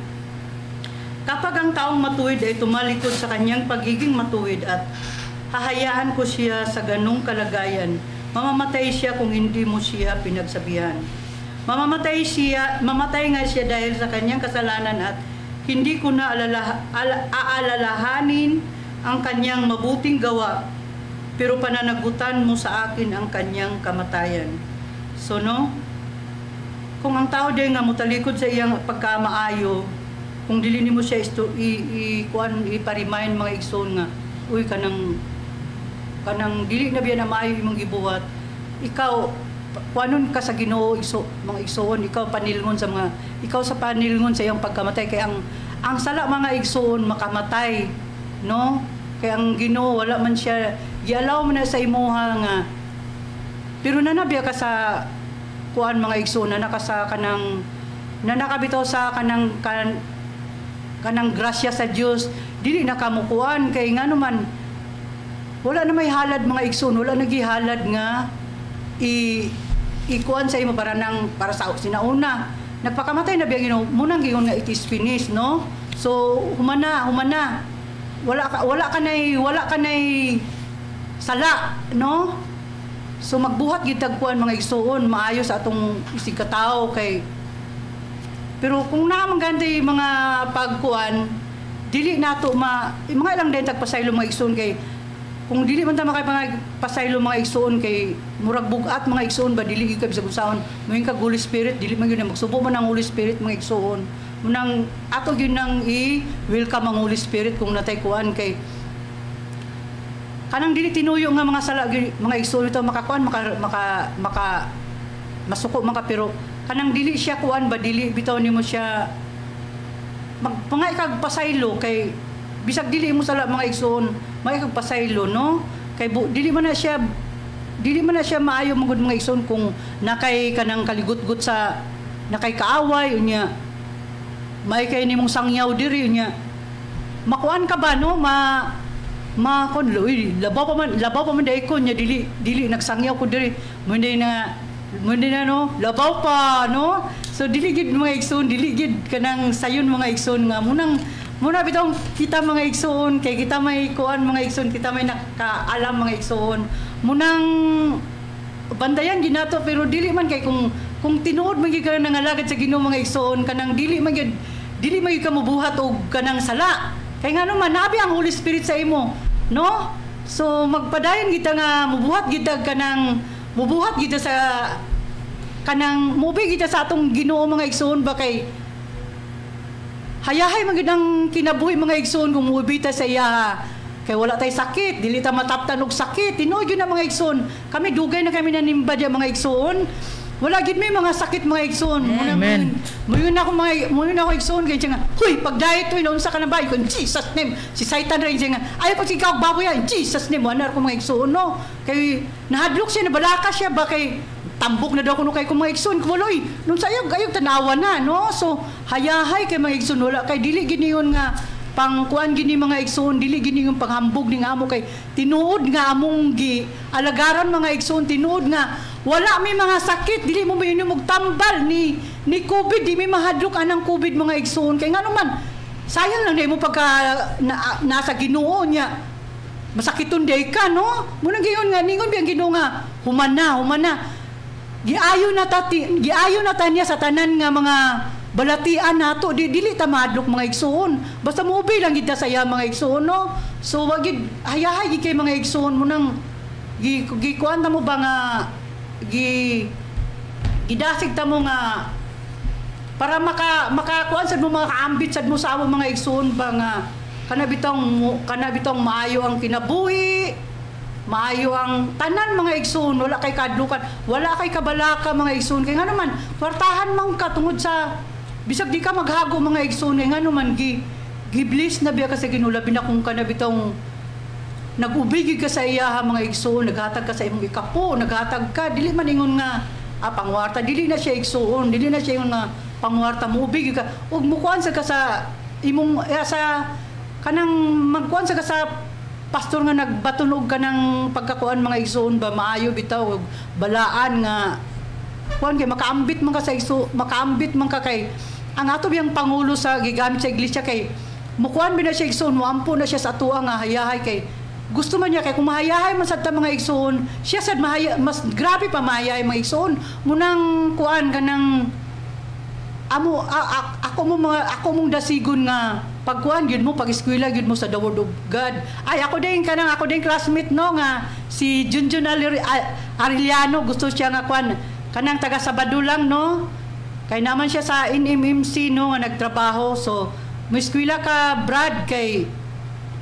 Kapag ang taong matuwid ay tumalikod sa kanyang pagiging matuwid at hahayaan ko siya sa ganung kalagayan, mamamatay siya kung hindi mo siya pinagsabihan. Mamatay nga siya dahil sa kanyang kasalanan at hindi ko na aalalahanin ang kanyang mabuting gawa, pero pananagutan mo sa akin ang kanyang kamatayan. So no, kung ang tao din nga mutalikod sa iyang pagkamaayo, kung dili nimo siya iparimain mga igsoon nga, uy kanang dili na biya na maayo imong gibuhat, ikaw kuanon ka sa Ginoo mga igsoon, ikaw sa panilngon sa iyang pagkamatay kay ang sala mga igsoon makamatay no, kay ang Ginoo wala man siya gialaw man na sa imuha nga, pero nanabiya ka sa kuan mga igsoon na nakabitaw sa kanang grasya sa Dios, dili na kamukuan kay ngano man wala na may halad mga igsoon, wala nagihalad nga ikuan sa imo para sa sinauna nagpakamatay na biya Ginoo munang giingon nga it is finished no. So humana wala ka nay sala no. So magbuhat gid tagkuan mga igsoon maayo sa atong isig katao kay, pero kung naman ganti mga pagkuan dili nato mga ilang din tagpasaylo mga igsoon kay, kung dili man ta makapasaylo mga igsoon kay murag bugat mga igsoon ba dili gyud sa usahon moing kag Holy Spirit, dili man gyud magsubo man ang Holy Spirit mga igsoon munang ato gyud nang i-welcome ang Holy Spirit kung natay kuan kay kanang dili tinuyo nga mga sala mga igsoon ito makakuan maka masuko maka, pero kanang dili siya kuan ba dili bitaw nimo siya mga ikag pasaylo kay bisag dili mo sala mga igsoon mga pasaylo no, kay dili man na siya maayo magud mga igsoon kung nakay kanang kaligutgut sa nakay kaaway unya may kay nimong sangyaw diri unya makuan ka ba no kon labaw pa man dai ko nya dili nagsangyaw ko diri mo na no labaw pa no. So dili gid mga igsoon, dili gid kanang sayon mga igsoon nga muna bitong kita mga igsoon kay kita may kuan mga igsoon, kita may nakaalam mga igsoon munang bandayan ginato, pero dili man kay kung tinuod man gid ka nangalagad sa Ginoo mga igsoon kanang dili man gid ka mabuhat og kanang sala kay ngano man nabi ang Holy Spirit sa imo no. So magpadayon kita nga mubuhat kita sa kanang mubi kita sa atong Ginoo mga igsoon ba kay hayahay magandang kinabuhi mga igsoon kung muubita sa iya kay wala tay sakit, dili ta mataptan og sakit. Tinuod yun na mga igsoon, kami dugay na kami nanimba diya mga igsoon, wala gid may mga sakit mga igsoon. Amen. Muyon ako igsoon kay nga huy pag diet oy unsa ka na ba in Jesus name si Satan ray nga ay pag ikaw baboy in Jesus name anar ko mga igsoon no, kay nahadlok siya nabalaka siya ba kay tambok na daw kuno kay mga igsoon kuloy nun sayog ayog tanawa na no. So hayahay kay mga igsoon wala kay dili giniyon nga pangkuan gini mga igsoon, dili gini yung panghambog ning amo kay tinuod nga among alagaran mga igsoon, tinuod nga wala may mga sakit, dili mo may tambal ni COVID, di may mahadlok anang COVID mga igsoon kay ngano man sayang lang day mo pagka nasa Ginoo niya masakiton day ka no. Munang giyon nga ningon biyang Ginoo nga humana giayo na ta niya sa tanan nga mga balatian nato, dili ta madlok mga igsoon basta moobey lang gid ta sa iya mga igsoon no. So wag gid hayahay gid kay mga igsoon mo nang gikuan ta mo ba nga gidasig ta mo nga para makakuan sad mo mga kaambit sad mo sa amo mga igsoon ba nga kanabitong maayo ang kinabuhi, maayo ang tanan mga igsoon, wala kay kadlukan, wala kay kabalaka mga igsoon kay ngano man kwartahan man ka tungod sa bisag di ka maghago mga igsoon kay ngano man giblis na biya ka sa Ginoo labi na kung kanabitong nagubigig ka sa iya mga igsoon, naghatag ka sa imong ikapo, naghatag ka dili man ingon nga pangwarta, dili na siya igsoon, dili na siya ingon nga pangwarta, muubigig ka ug mukuan sa ka sa imong sa kanang magkuan sa ka sa pastor nga nagbatunog ka ng pagkakuan mga igsoon ba maayo bitaw ug balaan nga kuan kay makaambit man ka sa makaambit man ka kay ang ato biyang pangulo sa gigamit sa iglesia kay mukuan ba na siya igsoon moampo na siya sa atuwa nga hayahay kay gusto man niya kay kung mahayahay man sad ta mga igsoon siya sad mas grabe pa mahayahay mga igsoon munang kuan kanang ako mong dasigon nga pagkuan gyud mo pag eskwela gyud mo sa the word of God. Ay ako din classmate no nga si Junjun Arellano gusto siya nga kuan kanang taga Sabado lang no. Kay naman siya sa NMMC no nga nagtrabaho so mo eskwela ka Brad kay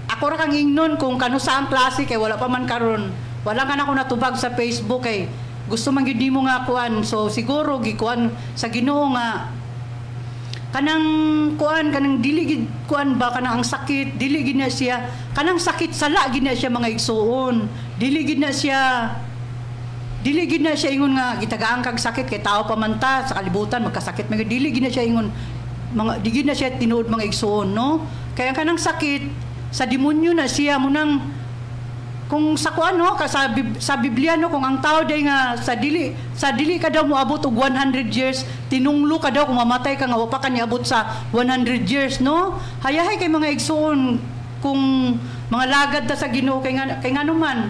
ako ra kang ingnon kung kano sa ang klase kay wala pa man karon. Wala ka na ako natubag sa Facebook kay gusto man gyud nimo nga kuan so siguro gikuan sa Ginoo nga kanang kuan kanang dili gid kuan ba kanang ang sakit dili gid na siya kanang sakit sala gid na siya mga igsuon dili gid na siya ingon nga gitagaan kag sakit kay tao pa man ta sa kalibutan magkasakit mga dili gid na siya ingon mga di gid na siya tinuod mga igsuon no kaya kanang sakit sa demonyo na siya munang kung sa kuan no sa Biblia no kung ang tao day nga sa dili ka daw moabot og 100 years tinunglo ka daw kung mamatay ka nga wa pa ka niabot sa 100 years no hayahay kay mga igsoon kung mga lagad ta sa Ginoo kay nga naman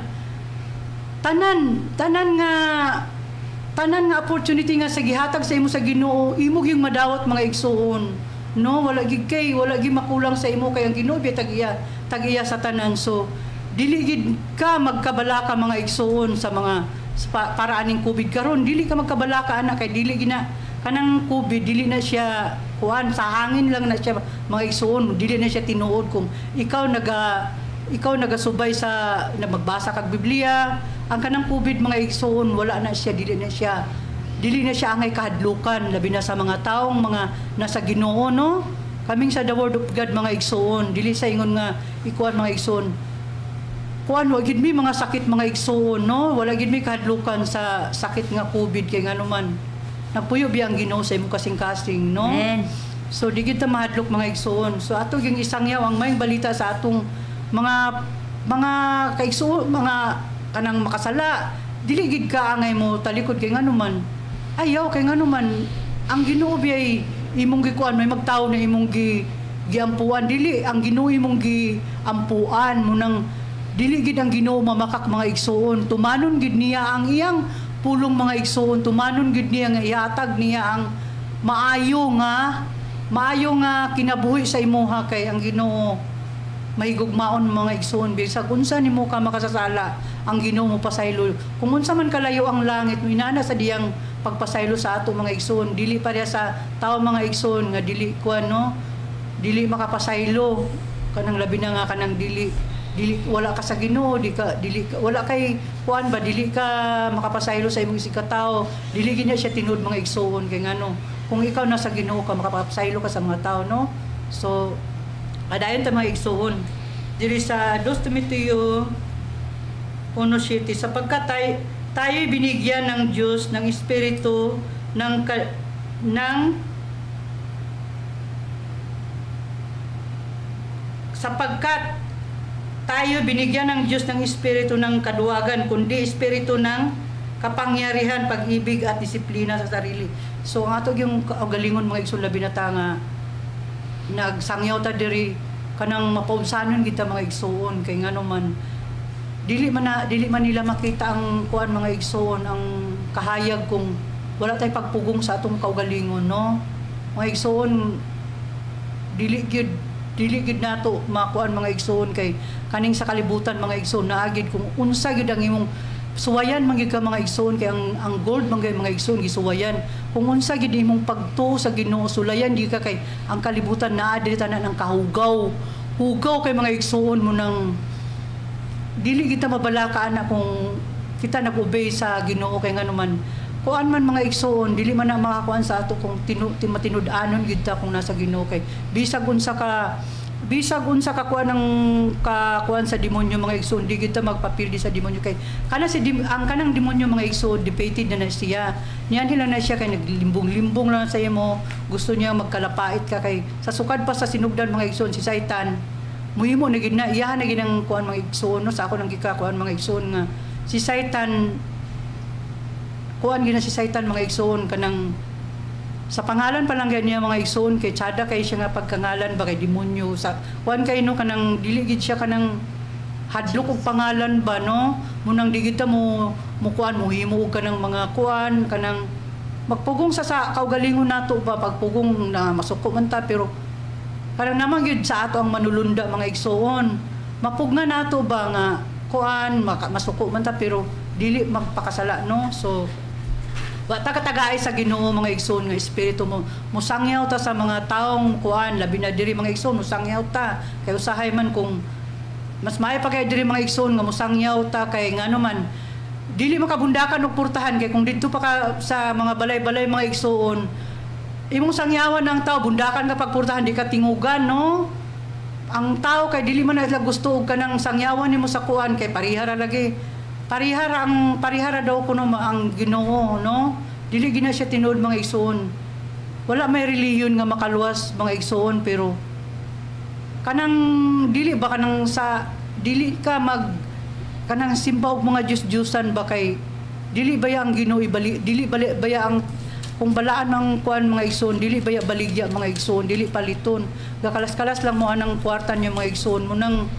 tanan nga opportunity nga sa gihatag sa imo sa Ginoo imo gyud madawat mga igsoon no wala gid makulang sa imo kay ang Ginoo biya tagiya sa tanan so dili gid ka magkabalaka mga igsoon sa mga paraaning COVID karon dili ka magkabalaka anak kay dili gina kanang COVID dili na siya kuan sa hangin lang na siya mga igsoon dili na siya tinuod kung ikaw nagasubay sa na magbasa kag Biblia ang kanang COVID mga igsoon wala na siya dili na siya angay kahadlukan labi na sa mga taong mga nasa Ginoo no kaming sa the word of God mga igsoon dili sa ingon nga ikuan mga igsoon kuan wa gid mi mga sakit mga igsoon no wala gid mi kahadlukan sa sakit nga COVID kay nganuman nagpuyo biya ang Ginoo sa imo kasing-kasing no so di gid ta mahadlok mga igsoon so ato gyung isangyaw ang mayong balita sa atong mga kaigsoon mga kanang makasala dili gid ka angay mo talikod kay nganuman ayaw kay nganuman ang Ginoo biya imong gikuan may magtawo na imong giampuan dili ang Ginoo imong giampuan munang dili gid ang Ginoo mamakak mga igsoon tumanon gid niya ang iyang pulong mga igsoon tumanon gid niya nga ihatag niya ang maayo nga kinabuhi sa imuha kay ang Ginoo mahigugmaon mga igsoon bisag unsa nimo ka makasasala ang Ginoo mo pasaylo kung unsa man kalayo ang langit minana sa diyang pagpasaylo sa ato mga igsoon dili pa sa tao mga igsoon nga dili kuan no dili makapasaylo kanang labi na nga kanang dili wala ka sa Ginoo wala kay kuan ba dili ka makapasaylo sa imong sikataw dili gid siya tinud mga igsoon kay ngano kung ikaw nasa Ginoo ka makapasaylo ka sa mga tao no so adayon ta mga igsoon diri sa 2 Timoteo 1:7 sapagkat tayo binigyan ng Diyos ng espiritu sapagkat tayo binigyan ng Diyos ng espiritu ng kaduwagan kundi espiritu ng kapangyarihan, pag-ibig at disiplina sa sarili. So ang ato yung galingon mga igsoon labi na ta nga nagsangyaw ta diri kanang mapaunsanon kita mga igsoon kay ngano man dili man nila makita ang kuan mga igsoon ang kahayag kung wala tay pagpugong sa atong kaugalingon no mga igsoon dili gid nato makuan mga igsoon kay kaning sa kalibutan mga igsoon naagid kung unsa gid ang imong suwayan man gid ka mga igsoon kay ang gold man gid mga igsoon gisuwayan kung unsa gid imong pagtuo sa Ginoo sulayan di ka kay ang kalibutan naa diri tanan ang kahugaw kay mga igsoon mo nang dili kita mabalaka ana kung kita nag-obey sa Ginoo kay nganuman kuan man mga igsoon dili man na makakuan sa ato kung matinud-anon gid ta kung nasa Ginoo kay bisag unsa ka kuan ng kakuan sa demonyo mga igsoon di kita magpapildi sa demonyo kay ang kanang demonyo mga igsoon defeated na siya niyan hila na siya kay naglimbong-limbong lang sa imo gusto niya magkalapait ka kay sa sukad pa sa sinugdan mga igsoon si Satan muhimo na gid na iyahan na gid ang kuan mga igsoon no sa ako nang gikakuan mga igsoon nga si Satan kuan gid na si Satan mga igsoon kanang sa pangalan pa lang ganyan mga igsoon kay tsada kay siya nga pagkangalan ba kay demonyo sa kuan kay no kanang dili gid siya kanang hadlok og pangalan ba no munang di kita mo kuan mo himo og kanang mga kuan kanang magpugong sa kaugalingon nato ba pagpugong na masuko man ta pero parang naman gyud sa ato ang manulunda mga igsoon mapugna nato ba nga kuan masuko man ta pero dili magpakasala no so wa ta katagaay sa Ginoo mga igsoon nga espiritu mo musangyaw ta sa mga taong kuan labi na diri mga igsoon musangyaw ta kay usahay man kung mas maayo pa kay diri mga igsoon nga musangyaw ta kay ngano man dili makabundakan og purtahan kay kung didto pa ka sa mga balay-balay mga igsoon imong sangyawan ng tao bundakan ka pagpurtahan di ka tingugan no ang tao kay dili man na gusto og kanang sangyawan nimo sa kuan kay parihara lagi parihara daw kuno ang Ginoo no dili gina siya tinuod mga igsoon wala may relihiyon nga makaluwas mga igsoon pero kanang dili ba kanang sa dili ka mag kanang simbaw mga Diyos-Diyosan ba kay dili baya ang Ginoo ibali dili baya ang kung balaan ng kuan mga igsoon dili baya baligya mga igsoon dili paliton gakalas-kalas lang mo anang kwartan niya mga igsoon mo nang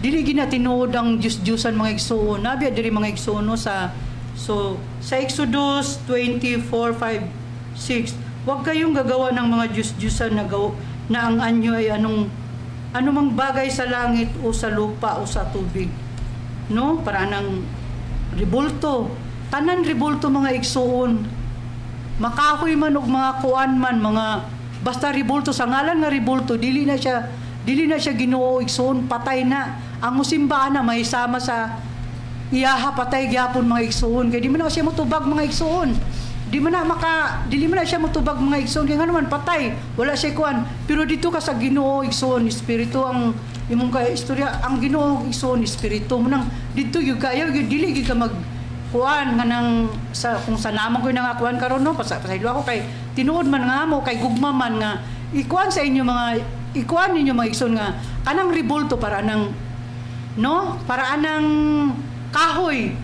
dili gina tinuod ang Diyos-Diyosan mga igsoon nabiya diri mga igsoon no sa Exodus 24:5-6 wag kayong gagawa ng mga Diyos-Diyosan na ang anyo ay anumang bagay sa langit o sa lupa o sa tubig no para nang ribulto tanan ribulto mga igsoon makahoy man og mga kuan man mga basta ribulto sa ngalan nga ribulto dili na siya Ginoo igsoon patay na ang simbahan na may sama sa iyaha patay gyapon mga igsoon kay di man na siya motubag mga igsoon dili man na siya motubag mga igsoon kay ngano man patay wala siya kuan pero dito ka sa Ginoo igsoon espiritu ang imong ka istorya ang Ginoo igsoon espiritu mo nang dito gyud kayo dili gyud ka mag kuan nga nang sa kung sa namang ko nga kuan karon no pasaylo ako kay tinuod man nga mo kay gugma man nga ikuan sa inyo mga igsoon nga kanang ribulto para anang kahoy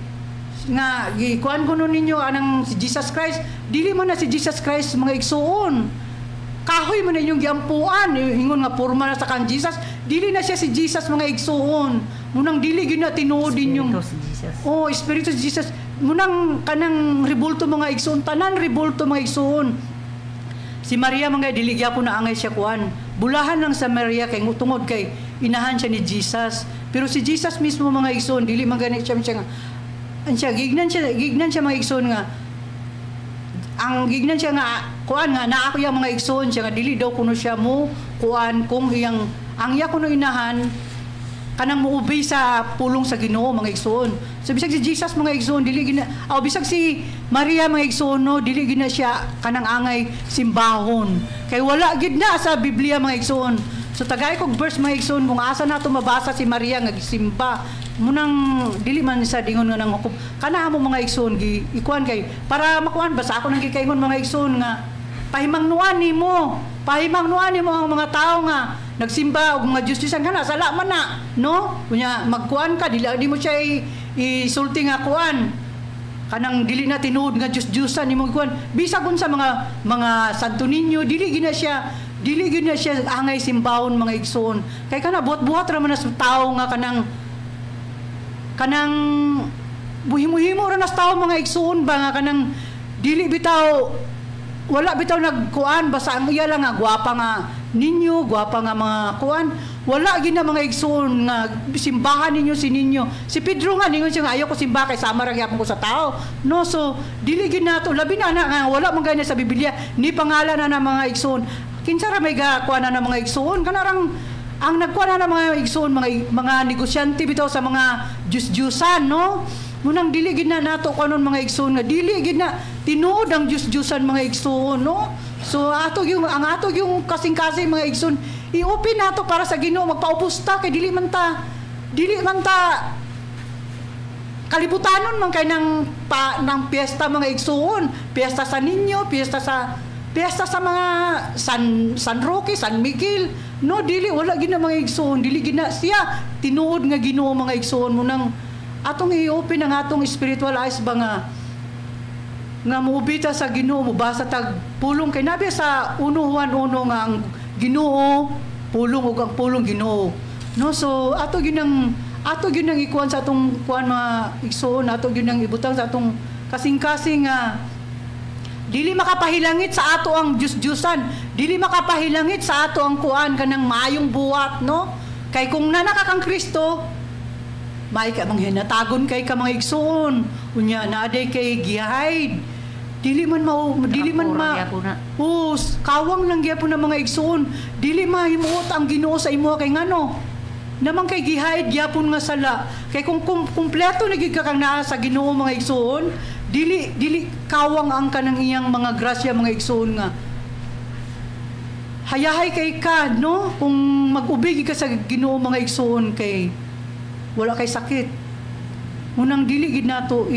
nga gikuan kuno ninyo anang si Jesus Christ dili man na si Jesus Christ mga igsoon kahoy man ninyong giampuan ingon nga porma na sa kan Jesus dili na siya si Jesus mga igsoon munang dili gyud na tinuod ninyong espiritu si Jesus munang kanang ribulto mga igsoon tanan ribulto mga igsoon si Maria mga dili gyapon na angay siya kuan bulahan lang sa Maria kay tungod kay inahan siya ni Jesus pero si Jesus mismo mga igsoon dili man gani siya gignan siya mga igsoon nga ang gignan siya nga kuan nga naa ko yang mga igsoon siya nga dili daw kuno siya mo kuan kung iyang ang iya kuno inahan kanang muubay sa pulong sa Ginoo mga igsoon so bisag si Jesus mga igsoon dili gina bisag si Maria mga igsoon no dili gina siya kanang angay simbahon kay wala gid na sa Biblia mga igsoon so tagay kog verse mga igsoon kung asa nato mabasa si Maria nga gisimba munang dili man sa dingon nga nang hukom kana mo mga igsoon ikuan kay para makuan basa ako nang gikaingon mga igsoon nga pahimangnuan nimo ang mga tao nga nagsimba og mga Diyos-Diyosan kana sala man na no kunya magkuan ka dili mo siya isulti nga kuan kanang dili na tinuod nga Diyos-Diyosan nimo kuan bisag sa mga santo ninyo dili gid na siya angay simbahon mga igsoon kay kana buhat-buhat ra man sa tao nga kanang buhimo-himo ra nas tao mga igsoon ba nga kanang dili bitaw wala bitaw nagkuan basta ang iya lang nga gwapa nga ninyo gwapa nga mga kuan wala gid na mga igsoon nga simbahan ninyo si Pedro nga ningon siya nga ayo ko simba kay sama ra gyapon ko sa tao no so dili gid nato labi na nga wala man gani sa Biblia ni pangalan na mga igsoon kinsa ra may kuan na mga igsoon kanarang ang nagkuan na mga igsoon mga negosyante bitaw sa mga Diyos-Diyosan no munang dili gid na nato kanon mga igsoon nga dili gid na tinuod ang Diyos-Diyosan mga igsoon no so ang ato yung kasing-kasing mga igsoon i-open nato para sa Ginoo magpaupusta kay dili man ta kalibutanon man kay ng piyesta mga igsoon piyesta sa ninyo piyesta sa piyesta sa mga San Roque, San Miguel. No, dili wala gina mga igsoon, dili gina siya tinuod nga Ginoo mga igsoon mo nang atong i-open ang atong spiritual eyes ba nga muubita sa Ginoo, mubasa tag pulong kay nabi sa 1 Juan 1 nga ang Ginoo pulong ug ang pulong Ginoo. No, so ato ginang ikuan sa atong kuan mga igsoon, ato ginang ibutang sa atong kasing-kasing nga dili makapahilangit sa ato ang Diyos-Diyosan, dili makapahilangit sa ato ang kuan kanang maayong buhat, no? Kay kung nanaka kang Kristo, may ka manghinatagon kay ka mga igsoon, unya naaday kay gihide. Dili man kawang lang gyapon na mga igsoon. Dili mahimuot ang Ginoo sa imo kay ngano. Namang kay gihide gyapon nga sala. Kay kung kumpleto na gid ka kang naa sa Ginoo mga igsoon, dili kawang ang kanang iyang mga grasya mga igsoon nga. Hayahay kay ka, no? Kung mag-ubig ka sa Ginoo mga igsoon kay wala kay sakit. Munang dili gid nato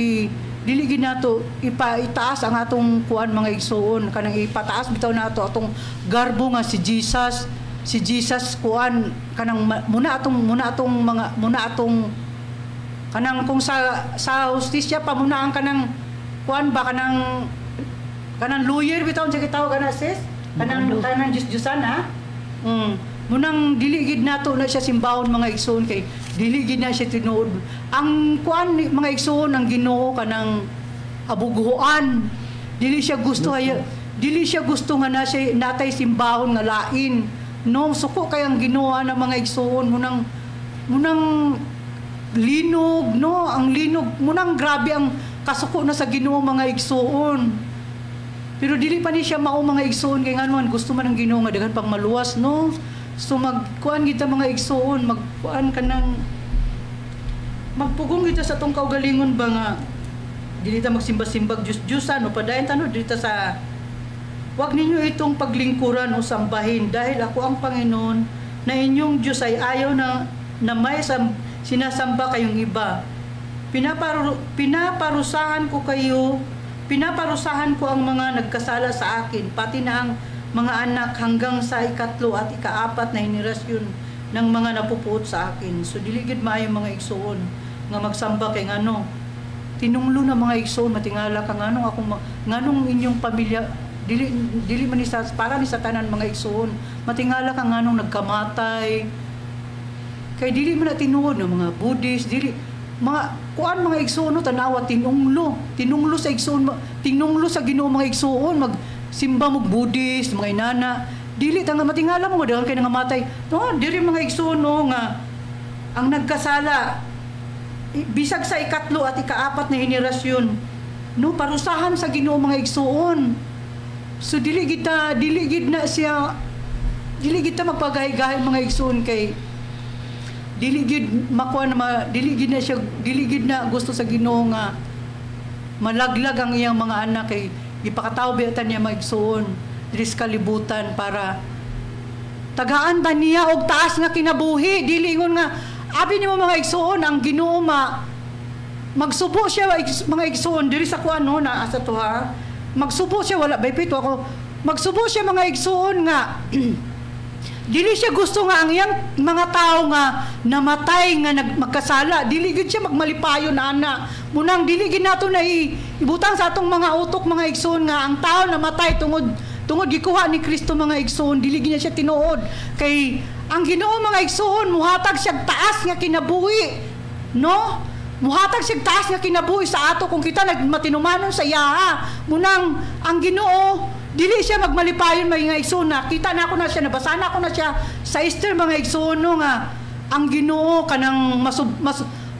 itaas ang atong kuan mga igsoon, kanang ipataas bitaw nato atong garbo nga si Jesus kuan kanang muna atong kanang kung sa hustisya pa muna ang kanang kuan ba kanang lawyer bitaw sa gitawag kana sis kanang Diyos-Diyosan ha. Munang dili gid nato na siya simbahon mga igsoon kay dili gid na siya tinuod. Ang kuan mga igsoon ang Ginoo kanang abuguan. Dili siya gusto nga na siya natay simbahon nga lain. No, suko kay ang Ginoo na mga igsoon munang linog, no, ang linog munang grabe ang kasuko na sa Ginoo mga igsoon. Pero dili pa ni siya mao mga igsoon kay nganuan gusto man ang Ginoo nga daghan pang maluwas, no. So magkuan kita mga igsoon, magkuan ka ng magpugong kita sa tong kaugalingon ba nga dili ta magsimba-simbag Diyos-Diyosan o padayon tano dili ta sa wag ninyo itong paglingkuran o sambahin dahil ako ang Panginoon na inyong Diyos ay ayaw na may sinasamba kayong iba. Pinaparusahan ko ang mga nagkasala sa akin, pati na ang mga anak hanggang sa 3 at 4 na henerasyon ng mga napupuot sa akin. So diligid maayo mga igsoon nga magsamba kay ngano. Tinunglo na mga igsoon matingala ka nganong nganong inyong pamilya dili man ni para ni satanan mga igsoon. Matingala ka nganong nagkamatay. Kay dili man na tinuod ng mga Buddhist, dili mga kuan mga igsoon tanawa tinunglo sa igsoon, tinunglo sa Ginoo mga igsoon simba mo Buddhist, mga inana, dili ta nga matingala mo dahil kay nangamatay. No, dili mga igsoon nga ang nagkasala bisag sa 3 at 4 na henerasyon, no, parusahan sa Ginoo mga igsoon. So dili gid magpagahay-gahay mga igsoon kay dili gid na gusto sa Ginoo nga malaglag ang iyang mga anak kay ipakataw biatan niya maigsoon diri sa kalibutan para tagaan ba niya og taas nga kinabuhi. Dili ingon nga abi nimo mga igsoon ang Ginoo magsubo siya mga igsoon diri sa kuan no na asa to ha. Magsubo siya wala bay pito ako. Magsubo siya mga igsoon nga dili siya gusto nga ang iyang mga tao nga namatay nga magkasala, dili gid siya magmalipayon ana. Munang dili gid nato na ibutang sa atong mga utok mga igsoon nga ang tao namatay tungod gikuha ni Kristo mga igsoon, dili gid siya tinuod kay ang Ginoo mga igsoon muhatag siya taas nga kinabuhi, no? Muhatag siya taas nga kinabuhi sa ato kung kita nagmatinumanon sa iya. Munang ang Ginoo dili siya magmalipayon mga igsoon na kita na ako na siya, nabasa na ako na siya sa Esther mga igsoon no, nga ang Ginoo kanang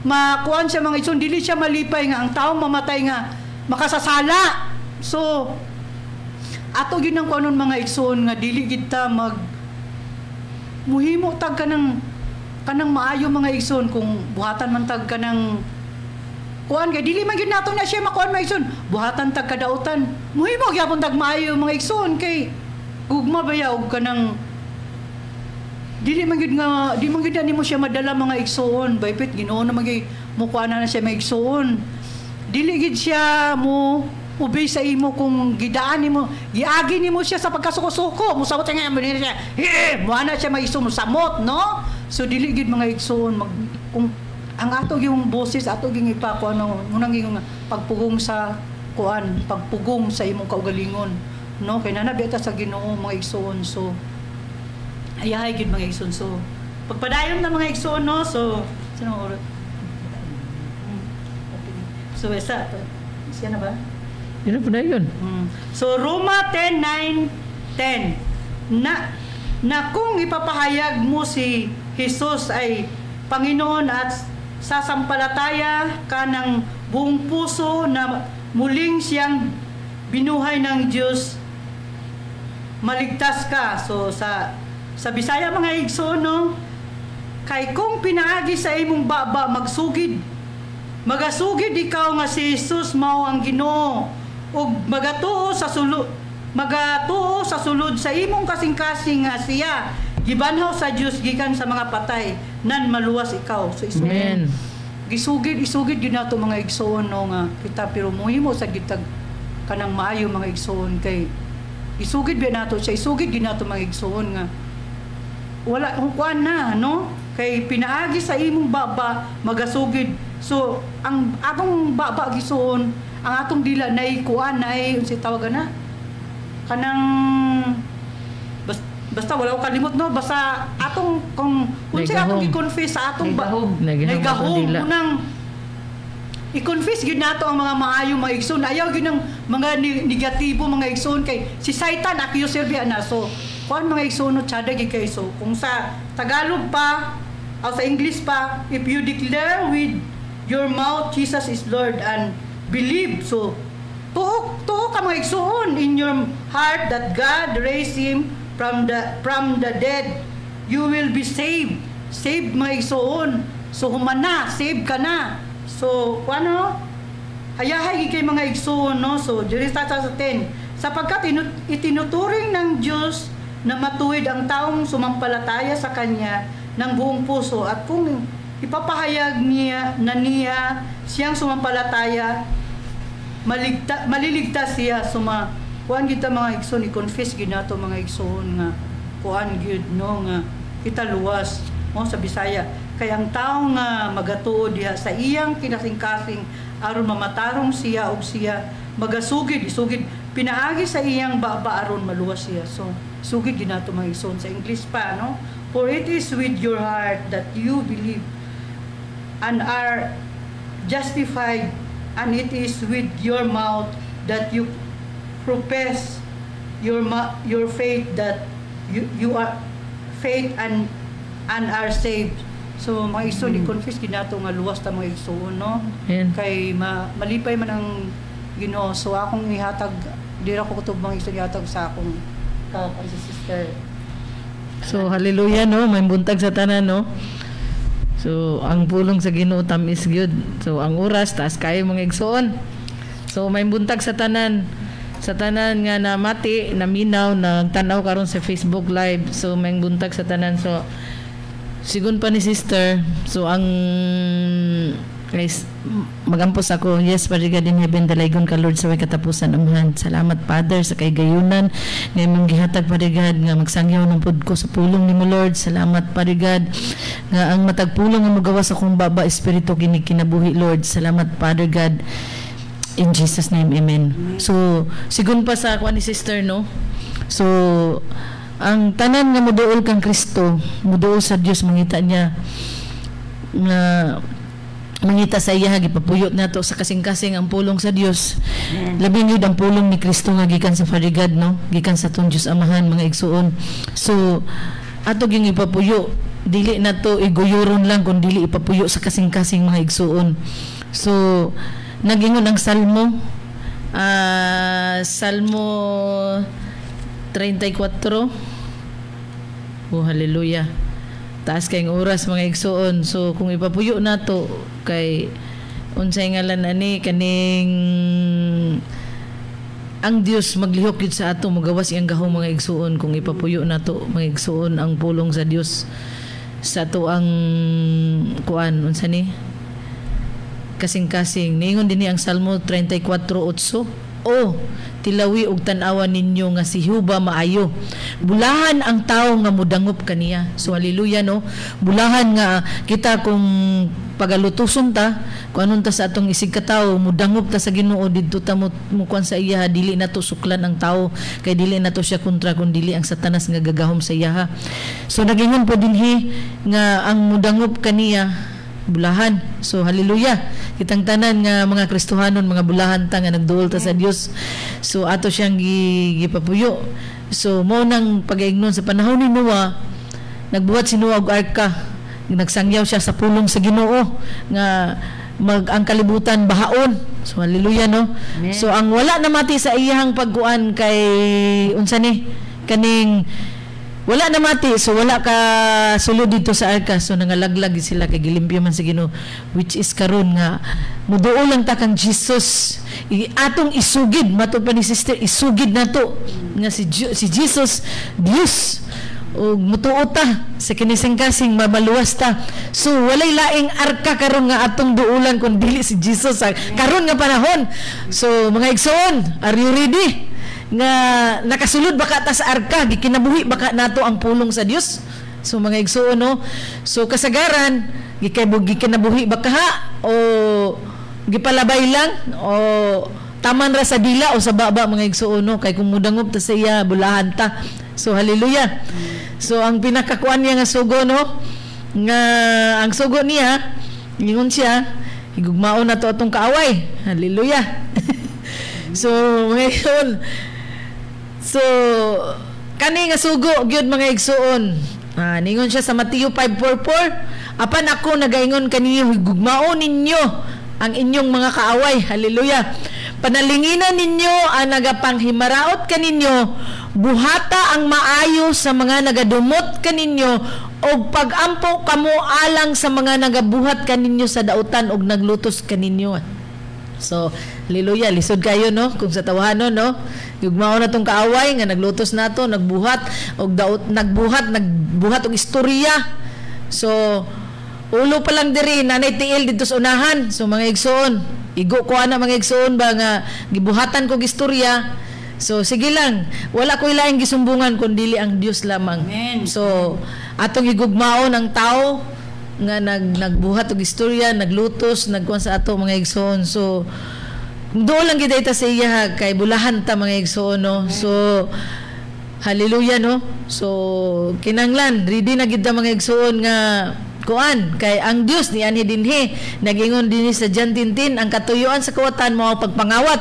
makuan siya mga igsoon, dili siya malipay nga ang taong mamatay nga makasasala. So ato gyud nang kuanon mga igsoon nga dili gid ta muhimo tag kanang maayo mga igsoon kung buhatan man tag kanang kuan kay dili man gyud nato na siya makuan mga igsoon buhatan tag kadautan muhimo gyapon tag maayo mga igsoon kay gugma baya og kanang di man gyud nimo siya madala mga igsoon baypit Ginoo na magay mo kuana na siya mga igsoon dili gid siya mo ubay sa imo kung gidaan nimo, giagi nimo siya sa pagkasuko-suko, musabot siya nga siya. Mo ana siya maisun samot, no? So dili gid mga igsoon kung ang ato yung boses ato ging ipako ano, munang yung pagpugong sa kuan, pagpugong sa imong kaugalingon, no? Kay nanabi ta sa Ginoo mga igsoon. So ayahay gid mga igsoon. So pagpadayon na mga igsoon, no? So sino oras? So esa siya na ba? Yun po na yun. So Roma 10:9-10 na kung ipapahayag mo si Jesus ay Panginoon at sasampalataya ka ng buong puso na muling siyang binuhay ng Diyos, maligtas ka. So sa Bisaya mga igsoon, no? Kay kung pinaagi sa imong baba magsugid, magasugid ikaw nga si Jesus mao ang Ginoo, ug magatuo sa sulod sa imong kasing-kasing nga siya gibanhaw sa Dios gikan sa mga patay nan maluwas ikaw. So Amen. isugid gyud nato mga igsoon, no, nga kita pero muhimo sa gitag kanang maayo mga igsoon kay isugid ba nato siya, isugid gyud nato mga igsoon nga wala kuan na, no, kay pinaagi sa imong baba magasugid. So ang atong baba gisoon, ang atong dila nay kuan nay unsa tawagan na kanang basta wala ko kalimot, no, basta atong kung unsa atong i-confess sa atong nagahom unang i-confess gyud nato ang mga maayo mga igsoon, ayaw gyud ng mga negatibo mga igsoon kay si Satan accuser biya na. So kuan mga igsoon no tsada gyud kay. So kung sa Tagalog pa o sa English pa, if you declare with your mouth Jesus is Lord and believe, so tuo ka mga igsoon in your heart that God raised him from the dead, you will be saved mga igsoon. So humana, save ka na. So ano, hayahay kay mga igsoon, no? So diri sa 10, sapagkat itinuturing ng Diyos na matuwid ang taong sumampalataya sa Kanya ng buong puso, at kung ipapahayag niya siyang sumampalataya, maliligtas siya. Kuan kita mga igsoon, i-confess gid nato mga igsoon nga kuan gyud, no, nga kita luwas mo sa Bisaya. Kay ang tawo nga magatuo diha sa iyang kinasing-kasing aron mamatarong siya og siya magasugid, isugid pinaagi sa iyang baba aron maluwas siya. So sugid gid nato mga igsoon sa English pa, no? For it is with your heart that you believe and are justified, and it is with your mouth that you profess your faith, that you are faith and are saved. So mga igsoon, i-confess gid nato nga luwas ta mga igsoon, no? Kay malipay man ang Ginoo. So akong ihatag dira ko kutob mga igsoon, ihatag sa akong si sister. So hallelujah, no, may buntag sa tanan, no. So ang pulong sa Ginoo tamis gyud. So ang oras taas kayo mga igsoon. So may buntag sa tanan nga namati, naminaw, nagtanaw karon sa Facebook Live. So may buntag sa tanan. So sigun pa ni sister. So ang guys, magampos ako. Yes, Father God in heaven, dalaygon ka Lord sa way katapusan amahan. Salamat Father sa kay gayunan ngayon gihatag Father God nga magsangyaw ng pud ko sa pulong nimo Lord. Salamat Father God nga ang matag pulong nga magawas akong baba espiritu kini kinabuhi Lord. Salamat Father God. In Jesus name, amen. So, sigun pa sa ako ni sister, no? So, ang tanan nga muduol kang Kristo, muduol sa Dios, mangita niya na mangita sa iya, gipapuyot nato sa kasing-kasing ang pulong sa Dios. Labing yun ang pulong ni Kristo nga gikan sa Father God, no? Gikan sa tong Dios Amahan, mga igsuon. So, ato gyung ipapuyo, dili nato iguyuron lang kung dili ipapuyo sa kasing-kasing mga igsuon. So, nagingon ang Salmo 34. Oh, hallelujah. Taas kayong oras mga igsuon. So kung ipapuyo nato kay unsay ngalan ani kaning ang Dios maglihok yun sa ato, magawas iyang gahong mga igsuon kung ipapuyo nato mga igsuon ang pulong sa Dios sa ato ang kuan unsa ni kasing-kasing. Ningon din ang Salmo 34:8. O tilawi og tan-awan ninyo nga si Jehova maayo. Bulahan ang tawo nga mudangop kaniya. So hallelujah no. Bulahan nga kita kung pagalutuson ta, kung anon ta sa atong isig katawo, mudangop ta sa Ginoo didto ta mo kuan sa iya, dili na to suklan ang tawo, kay dili na to siya kontra kun dili ang Satanas nga gagahom sa iya. So nagingon po dinhi nga ang mudangop kaniya bulahan. So hallelujah. Kitang tanan nga mga Kristohanon, mga bulahan ta nga nagduol ta sa Dios. So ato siyang gipapuyo. So mao nang pag-ignon sa panahon ni Noah, nagbuhat si Noah og arka. Nagsangyaw siya sa pulong sa Ginoo nga ang kalibutan bahaon. So hallelujah no. Amen. So ang wala na mati sa iyang pagkuan kay unsa ni kaning wala na mati, so wala ka sulod dito sa arka, so nangalaglag sila kay gilimpyo man sa Ginoo, which is karon nga muduol lang ta kang Jesus atong isugid mato pa ni sister, isugid nato nga si Jesus Dios o mutuo ta sa kinising-kasing mabaluwas ta. So walay laing arka karon nga atong duulan kun dili si Jesus karon nga panahon. So mga igsoon, are you ready? Nga nakasulod baka ta sa arka, gikinabuhi baka nato ang pulong sa Dios. So mga igsoon no. So kasagaran gikinabuhi baka ha o gipalabay lang o taman ra sa dila o sa baba mga igsoon no, kay kung mudangop ta sa iya bulahan ta. So hallelujah. So ang pinakakuan niya nga sugo no, nga ang sugo niya ingon siya higugmaon na to atong kaaway. Hallelujah. So ngayon, so kani nga sugo gyud mga igsoon, ningon siya sa Mateo 5:44, apan ako nagaingon kaniyo higugmaon ninyo ang inyong mga kaaway. Hallelujah. Panalinginan ninyo ang nagapanghimaraot kaninyo, buhata ang maayo sa mga nagadumot kaninyo, og pagampo kamo alang sa mga nagabuhat kaninyo sa dautan og naglutos kaninyo. So, hallelujah, lisod kayo no kung sa tawahanon no. Gugmao na tong kaaway nga naglutos nato, nagbuhat og nagbuhat og istorya. So, ulo pa lang diri nanay tiil dito sa unahan. So mga igsoon, igo ko ana mga igsoon ba nga gibuhatan kog istorya. So sige lang, wala ko ilaing gisumbungan kundi ang Dios lamang. Amen. So atong igugmaon ang tao nga nagbuhat og istorya, naglutos, nagkuan sa ato mga igsoon. So doon lang gid ta sa iya kay bulahan ta mga igsoon no. So hallelujah no. So kinanglan ready na gid ta mga igsoon nga kuan kay ang Dios ni anhi dinhi nagingon dinhi sa John 10:10, ang katuyuan sa kawatan mao pagpangawat,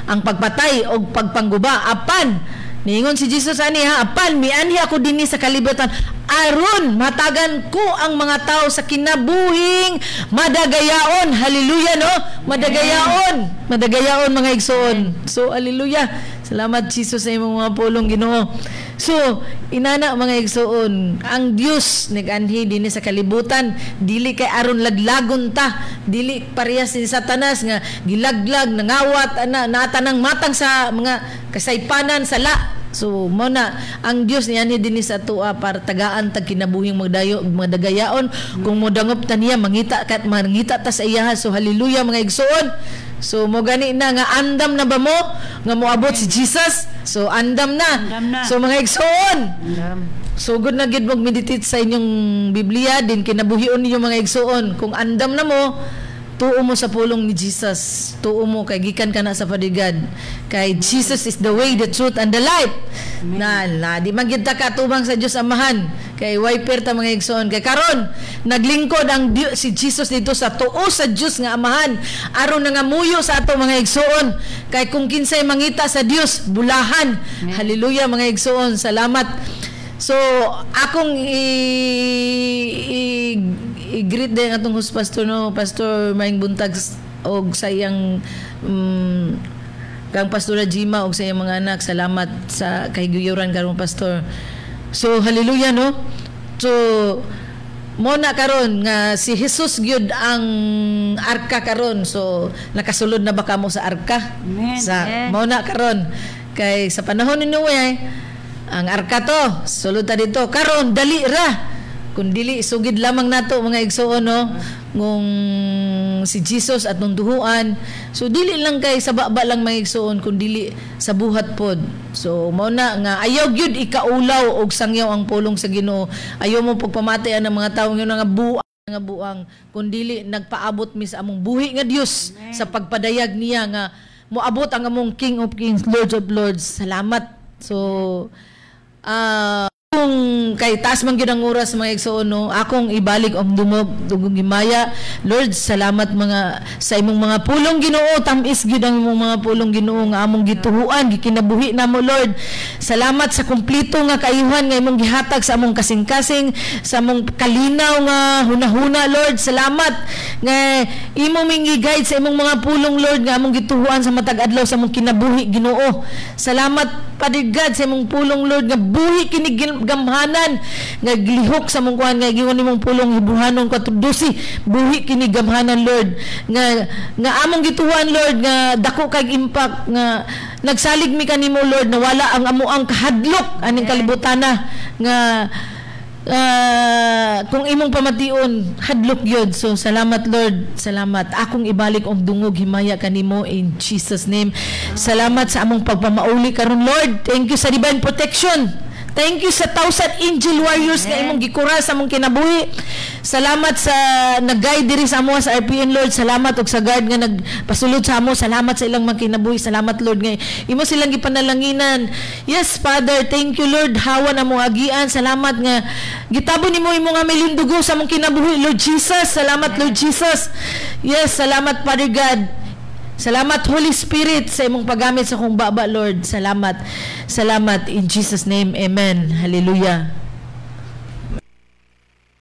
ang pagpatay og pagpangguba. Apan niingon si Jesus ani ha, apan mianhi ako dinhi sa kalibutan aron matagan ko ang mga tao sa kinabuhing madagayaon. Hallelujah no. Madagayaon mga igsoon. So hallelujah, salamat Jesus sa imong mga pulong Ginoo. So inana mga igsoon, ang Dios nag-anhi dinhi sa kalibutan dili kay aron laglagon ta, dili parehas ni Satanas nga gilaglag nangawat natanang matang sa mga kasaypanan sala. So mo na ang Dios niya ni dinhi sa tuwa para tagaan tag kinabuhing magdagayaon. Kung modangop ta niya mangita ta sa iya. So hallelujah mga igsoon. So mo gani na nga andam na ba mo nga moabot si Jesus. So andam na. So mga igsoon, so good na gid mag meditate sa inyong Biblia din kinabuhion ninyo mga igsoon. Kung andam na mo, tuo mo sa pulong ni Jesus. Tuo mo kay gikan ka na sa padigad. Kay Jesus is the way, the truth and the life. Na di man gid ta katubang sa Dios Amahan. Kay wiper ta mga igsoon. Kay karon naglingkod ang Dios si Jesus dito sa tuo sa Dios nga Amahan aron nangamuyo sa ato mga igsoon. Kay kung kinsay mangita sa Dios bulahan. Hallelujah mga igsoon. Salamat. So akong i-greet din atong host pastor no, Pastor Maing Buntag og sa iyang kang Pastora Jima og sa iyang mga anak. Salamat sa kahiguyuran karong pastor. So hallelujah no. So mo na karon nga si Jesus gyud ang arka karon. So nakasulod na ba kamo sa arka? Amen. Sa mo na karon kay sa panahon ni Noe ang arka to sulod ta dito karon dali ra. Kung dili sugid lamang nato mga igsoon no, ngong si Jesus at nung duhuan. So dili lang kay sa baba lang mga igsoon, kung dili sa buhat pod. So mao na nga ayaw gyud ikaulaw og sangyaw ang pulong sa Ginoo. Ayaw mo pagpamatayan ng mga tawo nga buang kundili nagpaabot mi sa among buhi nga Dios sa pagpadayag niya nga moabot ang among King of Kings, Lord of Lords. Salamat. So kung kay taas man gyud ang oras mga igsoon no, akong ibalik ang dugong himaya. Lord, salamat mga sa imong mga pulong Ginoo, tamis gyud ang imong mga pulong Ginoo nga among gituhuan, gikinabuhi namo Lord. Salamat sa kumpleto nga kaayuhan nga imong gihatag sa among kasing-kasing, sa among kalinaw nga hunahuna Lord. Salamat nga imong mingi-guide sa imong mga pulong Lord nga among gituhuan sa matag adlaw sa among kinabuhi Ginoo. Salamat Father God sa imong pulong Lord nga buhi kini gamhanan nga glihok sa mong kuan nga giingon nimong pulong hibuhanon 4:12 buhi kini gamhanan Lord nga among gituan Lord nga dako kag impact nga nagsalig mi kanimo Lord na wala ang amuang kahadlok aning kalibutana nga kung imong pamation hadlok yun. So salamat Lord, salamat. Akong ibalik og dungog himaya kanimo in Jesus name. Salamat sa among pagpamauli karon Lord. Thank you sa divine protection. Thank you sa 1,000 angel warriors nga imong gikura sa among kinabuhi. Salamat sa nag-guide diri sa amo sa RPN Lord. Salamat og sa guard nga nagpasulod sa amo. Salamat sa ilang mga kinabuhi. Salamat Lord nga imo silang gipanalanginan. Yes Father, thank you Lord. Hawa na mo agian. Salamat nga gitabo nimo imo nga milindugo sa among kinabuhi Lord Jesus. Salamat Lord Jesus. Yes, salamat Father God. Salamat Holy Spirit sa imong paggamit sa kong baba Lord. Salamat. Salamat in Jesus name. Amen. Hallelujah.